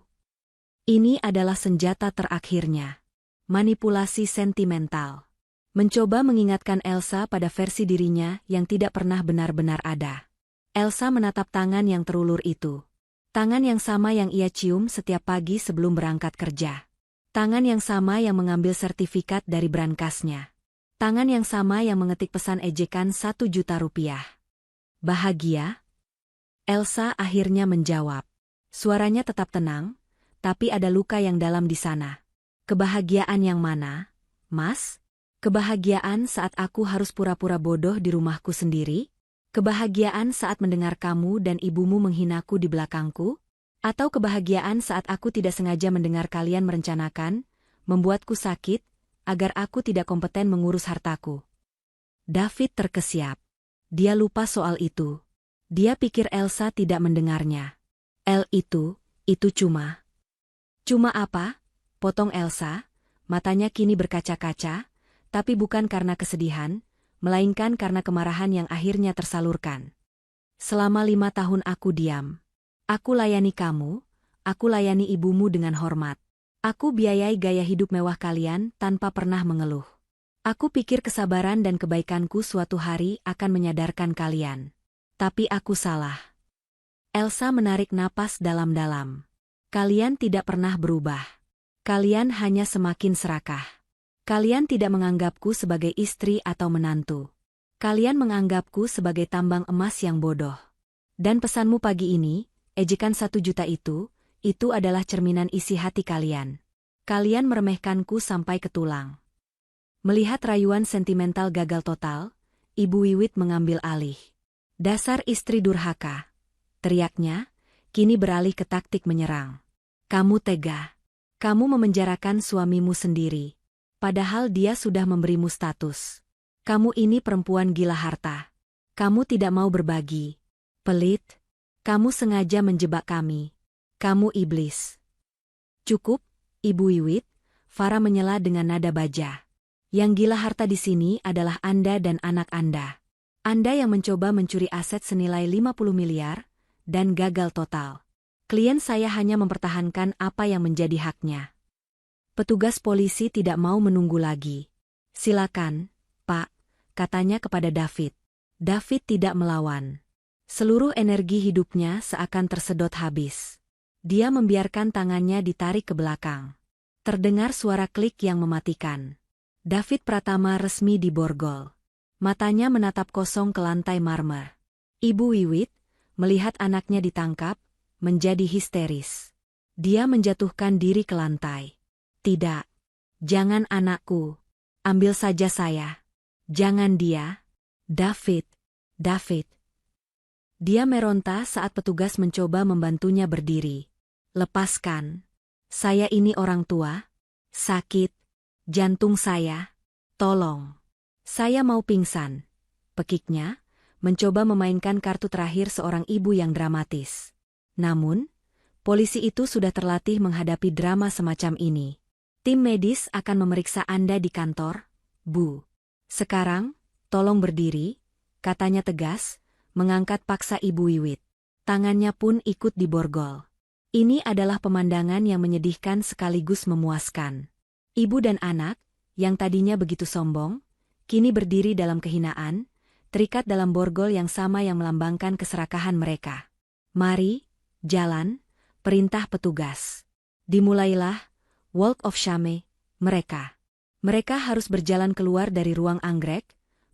Ini adalah senjata terakhirnya. Manipulasi sentimental. Mencoba mengingatkan Elsa pada versi dirinya yang tidak pernah benar-benar ada. Elsa menatap tangan yang terulur itu. Tangan yang sama yang ia cium setiap pagi sebelum berangkat kerja. Tangan yang sama yang mengambil sertifikat dari brankasnya. Tangan yang sama yang mengetik pesan ejekan 1 juta rupiah. Bahagia? Elsa akhirnya menjawab. Suaranya tetap tenang, tapi ada luka yang dalam di sana. Kebahagiaan yang mana, Mas? Kebahagiaan saat aku harus pura-pura bodoh di rumahku sendiri? Kebahagiaan saat mendengar kamu dan ibumu menghinaku di belakangku? Atau kebahagiaan saat aku tidak sengaja mendengar kalian merencanakan, membuatku sakit, agar aku tidak kompeten mengurus hartaku? David terkesiap. Dia lupa soal itu. Dia pikir Elsa tidak mendengarnya. Itu cuma. Cuma apa? Potong Elsa, matanya kini berkaca-kaca, tapi bukan karena kesedihan, melainkan karena kemarahan yang akhirnya tersalurkan. Selama 5 tahun aku diam. Aku layani kamu, aku layani ibumu dengan hormat. Aku biayai gaya hidup mewah kalian tanpa pernah mengeluh. Aku pikir kesabaran dan kebaikanku suatu hari akan menyadarkan kalian. Tapi aku salah. Elsa menarik napas dalam-dalam. Kalian tidak pernah berubah. Kalian hanya semakin serakah. Kalian tidak menganggapku sebagai istri atau menantu. Kalian menganggapku sebagai tambang emas yang bodoh. Dan pesanmu pagi ini, ejekan 1 juta itu adalah cerminan isi hati kalian. Kalian meremehkanku sampai ke tulang. Melihat rayuan sentimental gagal total, Ibu Wiwit mengambil alih. Dasar istri durhaka, teriaknya, kini beralih ke taktik menyerang. Kamu tega. Kamu memenjarakan suamimu sendiri. Padahal dia sudah memberimu status. Kamu ini perempuan gila harta. Kamu tidak mau berbagi. Pelit. Kamu sengaja menjebak kami. Kamu iblis. Cukup, Ibu Wiwit, Farah menyela dengan nada baja. Yang gila harta di sini adalah Anda dan anak Anda. Anda yang mencoba mencuri aset senilai 50 miliar, dan gagal total. Klien saya hanya mempertahankan apa yang menjadi haknya. Petugas polisi tidak mau menunggu lagi. Silakan, Pak, katanya kepada David. David tidak melawan. Seluruh energi hidupnya seakan tersedot habis. Dia membiarkan tangannya ditarik ke belakang. Terdengar suara klik yang mematikan. David Pratama resmi diborgol. Matanya menatap kosong ke lantai marmer. Ibu Wiwit, melihat anaknya ditangkap, menjadi histeris. Dia menjatuhkan diri ke lantai. Tidak. Jangan anakku. Ambil saja saya. Jangan dia. David. Dia meronta saat petugas mencoba membantunya berdiri. Lepaskan. Saya ini orang tua. Sakit. Jantung saya. Tolong. Saya mau pingsan. Pekiknya, mencoba memainkan kartu terakhir seorang ibu yang dramatis. Namun, polisi itu sudah terlatih menghadapi drama semacam ini. Tim medis akan memeriksa Anda di kantor, Bu. Sekarang, tolong berdiri, katanya tegas, mengangkat paksa Ibu Wiwit. Tangannya pun ikut diborgol. Ini adalah pemandangan yang menyedihkan sekaligus memuaskan. Ibu dan anak, yang tadinya begitu sombong, kini berdiri dalam kehinaan, terikat dalam borgol yang sama yang melambangkan keserakahan mereka. Mari, jalan, perintah petugas. Dimulailah Walk of Shame mereka. Mereka harus berjalan keluar dari ruang anggrek,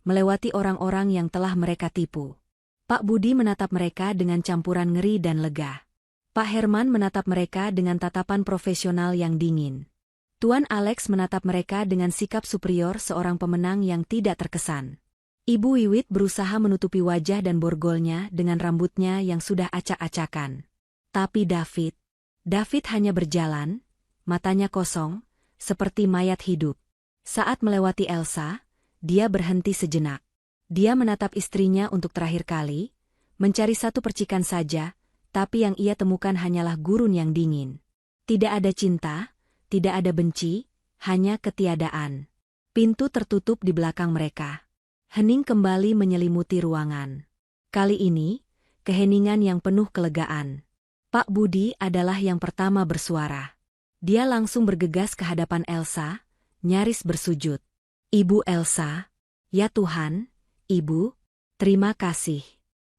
melewati orang-orang yang telah mereka tipu. Pak Budi menatap mereka dengan campuran ngeri dan lega. Pak Herman menatap mereka dengan tatapan profesional yang dingin. Tuan Alex menatap mereka dengan sikap superior seorang pemenang yang tidak terkesan. Ibu Wiwit berusaha menutupi wajah dan borgolnya dengan rambutnya yang sudah acak-acakan. Tapi David hanya berjalan, matanya kosong, seperti mayat hidup. Saat melewati Elsa, dia berhenti sejenak. Dia menatap istrinya untuk terakhir kali, mencari satu percikan saja, tapi yang ia temukan hanyalah gurun yang dingin. Tidak ada cinta, tidak ada benci, hanya ketiadaan. Pintu tertutup di belakang mereka. Hening kembali menyelimuti ruangan. Kali ini, keheningan yang penuh kelegaan. Pak Budi adalah yang pertama bersuara. Dia langsung bergegas ke hadapan Elsa, nyaris bersujud. Ibu Elsa, ya Tuhan, Ibu, terima kasih.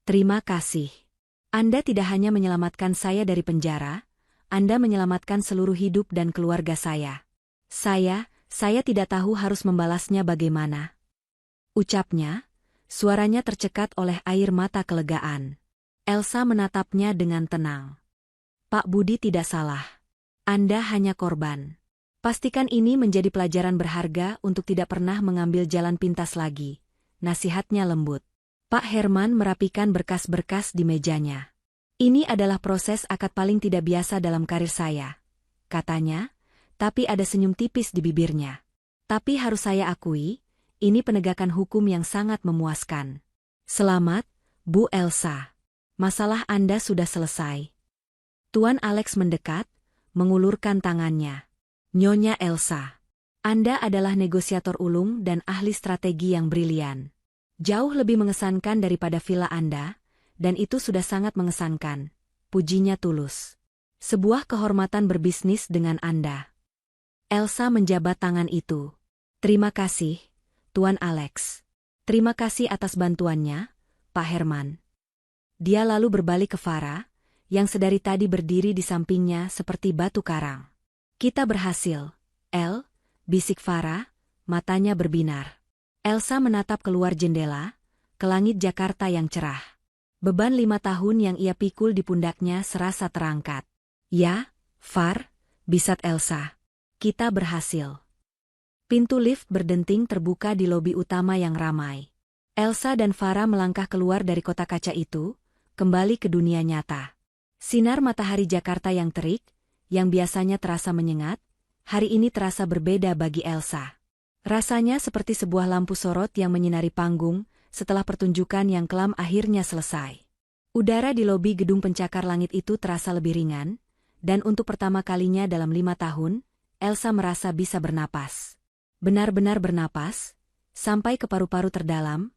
Terima kasih. Anda tidak hanya menyelamatkan saya dari penjara, Anda menyelamatkan seluruh hidup dan keluarga saya. Saya tidak tahu harus membalasnya bagaimana. Ucapnya, suaranya tercekat oleh air mata kelegaan. Elsa menatapnya dengan tenang. Pak Budi tidak salah. Anda hanya korban. Pastikan ini menjadi pelajaran berharga untuk tidak pernah mengambil jalan pintas lagi. Nasihatnya lembut. Pak Herman merapikan berkas-berkas di mejanya. Ini adalah proses akad paling tidak biasa dalam karir saya, katanya, tapi ada senyum tipis di bibirnya. Tapi harus saya akui, ini penegakan hukum yang sangat memuaskan. Selamat, Bu Elsa. Masalah Anda sudah selesai. Tuan Alex mendekat, mengulurkan tangannya. Nyonya Elsa, Anda adalah negosiator ulung dan ahli strategi yang brilian. Jauh lebih mengesankan daripada villa Anda, dan itu sudah sangat mengesankan, pujinya tulus. Sebuah kehormatan berbisnis dengan Anda. Elsa menjabat tangan itu. Terima kasih, Tuan Alex. Terima kasih atas bantuannya, Pak Herman. Dia lalu berbalik ke Farah, yang sedari tadi berdiri di sampingnya seperti batu karang. Kita berhasil, El, bisik Farah, matanya berbinar. Elsa menatap keluar jendela, ke langit Jakarta yang cerah. Beban 5 tahun yang ia pikul di pundaknya serasa terangkat. Ya, Far, bisat Elsa. Kita berhasil. Pintu lift berdenting terbuka di lobi utama yang ramai. Elsa dan Farah melangkah keluar dari kota kaca itu, kembali ke dunia nyata. Sinar matahari Jakarta yang terik, yang biasanya terasa menyengat, hari ini terasa berbeda bagi Elsa. Rasanya seperti sebuah lampu sorot yang menyinari panggung, setelah pertunjukan yang kelam akhirnya selesai. Udara di lobi gedung pencakar langit itu terasa lebih ringan, dan untuk pertama kalinya dalam 5 tahun, Elsa merasa bisa bernapas. Benar-benar bernapas, sampai ke paru-paru terdalam,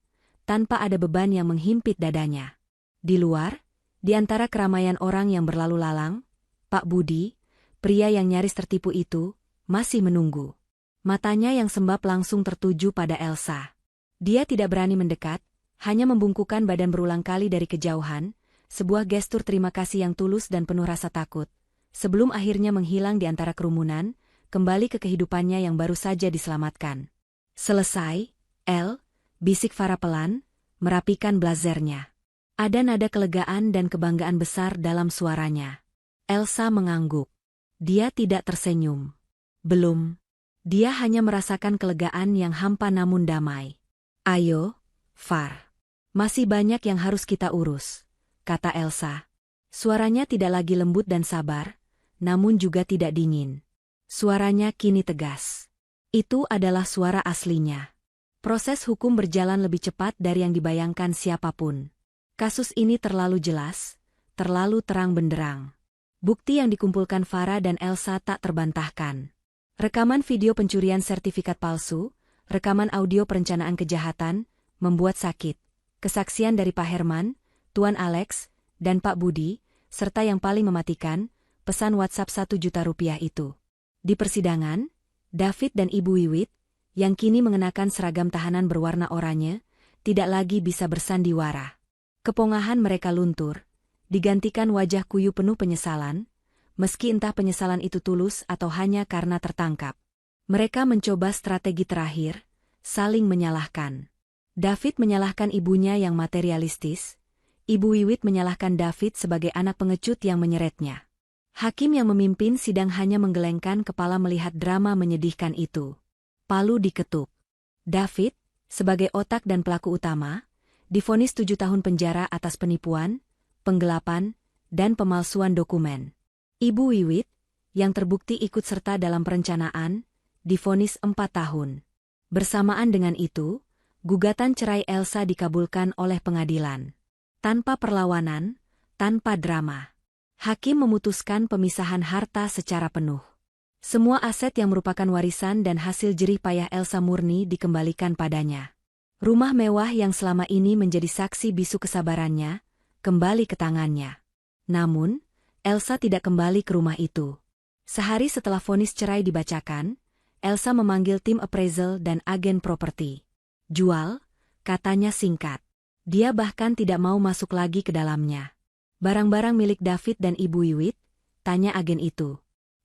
tanpa ada beban yang menghimpit dadanya. Di luar, di antara keramaian orang yang berlalu lalang, Pak Budi, pria yang nyaris tertipu itu, masih menunggu. Matanya yang sembab langsung tertuju pada Elsa. Dia tidak berani mendekat, hanya membungkukkan badan berulang kali dari kejauhan, sebuah gestur terima kasih yang tulus dan penuh rasa takut, sebelum akhirnya menghilang di antara kerumunan, kembali ke kehidupannya yang baru saja diselamatkan. Selesai, El, bisik Farah pelan, merapikan blazernya. Ada nada kelegaan dan kebanggaan besar dalam suaranya. Elsa mengangguk. Dia tidak tersenyum. Belum. Dia hanya merasakan kelegaan yang hampa namun damai. Ayo, Far. Masih banyak yang harus kita urus, kata Elsa. Suaranya tidak lagi lembut dan sabar, namun juga tidak dingin. Suaranya kini tegas. Itu adalah suara aslinya. Proses hukum berjalan lebih cepat dari yang dibayangkan siapapun. Kasus ini terlalu jelas, terlalu terang benderang. Bukti yang dikumpulkan Farah dan Elsa tak terbantahkan. Rekaman video pencurian sertifikat palsu, rekaman audio perencanaan kejahatan, membuat sakit. Kesaksian dari Pak Herman, Tuan Alex, dan Pak Budi, serta yang paling mematikan, pesan WhatsApp 1 juta rupiah itu. Di persidangan, David dan Ibu Wiwit, yang kini mengenakan seragam tahanan berwarna oranye, tidak lagi bisa bersandiwara. Kepongahan mereka luntur, digantikan wajah kuyu penuh penyesalan, meski entah penyesalan itu tulus atau hanya karena tertangkap. Mereka mencoba strategi terakhir, saling menyalahkan. David menyalahkan ibunya yang materialistis, Ibu Wiwit menyalahkan David sebagai anak pengecut yang menyeretnya. Hakim yang memimpin sidang hanya menggelengkan kepala melihat drama menyedihkan itu. Palu diketuk. David, sebagai otak dan pelaku utama, divonis 7 tahun penjara atas penipuan, penggelapan, dan pemalsuan dokumen. Ibu Wiwit, yang terbukti ikut serta dalam perencanaan, divonis 4 tahun. Bersamaan dengan itu, gugatan cerai Elsa dikabulkan oleh pengadilan. Tanpa perlawanan, tanpa drama. Hakim memutuskan pemisahan harta secara penuh. Semua aset yang merupakan warisan dan hasil jerih payah Elsa murni dikembalikan padanya. Rumah mewah yang selama ini menjadi saksi bisu kesabarannya, kembali ke tangannya. Namun, Elsa tidak kembali ke rumah itu. Sehari setelah vonis cerai dibacakan, Elsa memanggil tim appraisal dan agen properti. Jual, katanya singkat. Dia bahkan tidak mau masuk lagi ke dalamnya. Barang-barang milik David dan Ibu Wiwit, tanya agen itu.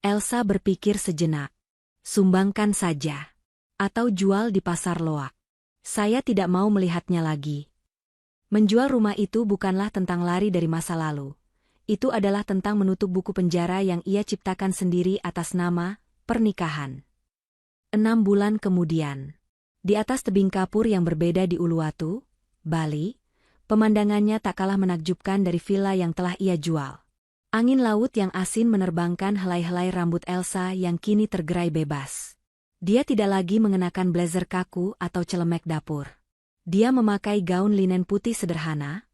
Elsa berpikir sejenak. Sumbangkan saja. Atau jual di pasar loak. Saya tidak mau melihatnya lagi. Menjual rumah itu bukanlah tentang lari dari masa lalu. Itu adalah tentang menutup buku penjara yang ia ciptakan sendiri atas nama pernikahan. 6 bulan kemudian. Di atas tebing kapur yang berbeda di Uluwatu, Bali, pemandangannya tak kalah menakjubkan dari villa yang telah ia jual. Angin laut yang asin menerbangkan helai-helai rambut Elsa yang kini tergerai bebas. Dia tidak lagi mengenakan blazer kaku atau celemek dapur. Dia memakai gaun linen putih sederhana,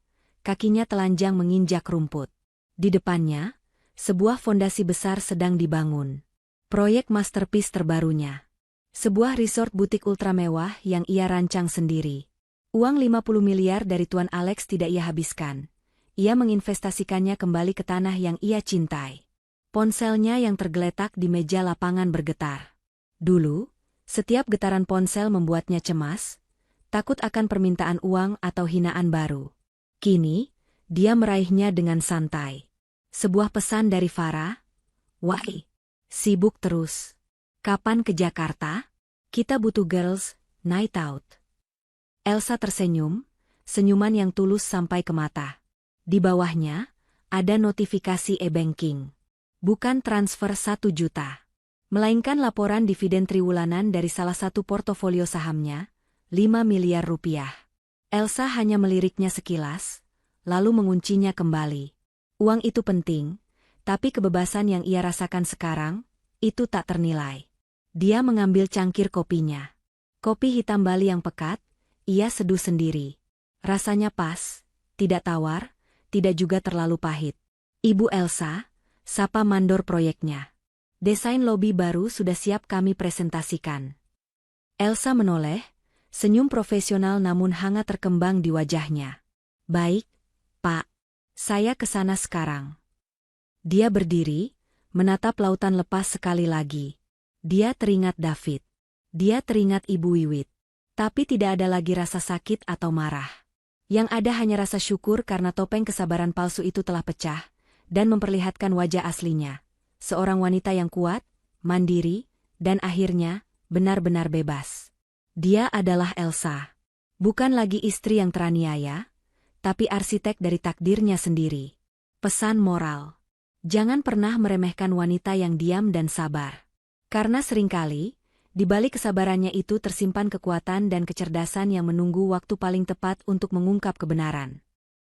kakinya telanjang menginjak rumput. Di depannya, sebuah fondasi besar sedang dibangun. Proyek masterpiece terbarunya. Sebuah resort butik ultramewah yang ia rancang sendiri. Uang 50 miliar dari Tuan Alex tidak ia habiskan. Ia menginvestasikannya kembali ke tanah yang ia cintai. Ponselnya yang tergeletak di meja lapangan bergetar. Dulu, setiap getaran ponsel membuatnya cemas, takut akan permintaan uang atau hinaan baru. Kini, dia meraihnya dengan santai. Sebuah pesan dari Farah. Wahai, sibuk terus. Kapan ke Jakarta? Kita butuh girls night out. Elsa tersenyum, senyuman yang tulus sampai ke mata. Di bawahnya, ada notifikasi e-banking. Bukan transfer 1 juta. Melainkan laporan dividen triwulanan dari salah satu portofolio sahamnya, 5 miliar rupiah. Elsa hanya meliriknya sekilas, lalu menguncinya kembali. Uang itu penting, tapi kebebasan yang ia rasakan sekarang, itu tak ternilai. Dia mengambil cangkir kopinya. Kopi hitam Bali yang pekat, ia seduh sendiri. Rasanya pas, tidak tawar, tidak juga terlalu pahit. Ibu Elsa, sapa mandor proyeknya. Desain lobi baru sudah siap kami presentasikan. Elsa menoleh, senyum profesional namun hangat terkembang di wajahnya. Baik, Pak. Saya ke sana sekarang. Dia berdiri, menatap lautan lepas sekali lagi. Dia teringat David. Dia teringat Ibu Wiwit. Tapi tidak ada lagi rasa sakit atau marah. Yang ada hanya rasa syukur karena topeng kesabaran palsu itu telah pecah, dan memperlihatkan wajah aslinya. Seorang wanita yang kuat, mandiri, dan akhirnya, benar-benar bebas. Dia adalah Elsa. Bukan lagi istri yang teraniaya, tapi arsitek dari takdirnya sendiri. Pesan moral. Jangan pernah meremehkan wanita yang diam dan sabar. Karena seringkali, di balik kesabarannya itu tersimpan kekuatan dan kecerdasan yang menunggu waktu paling tepat untuk mengungkap kebenaran.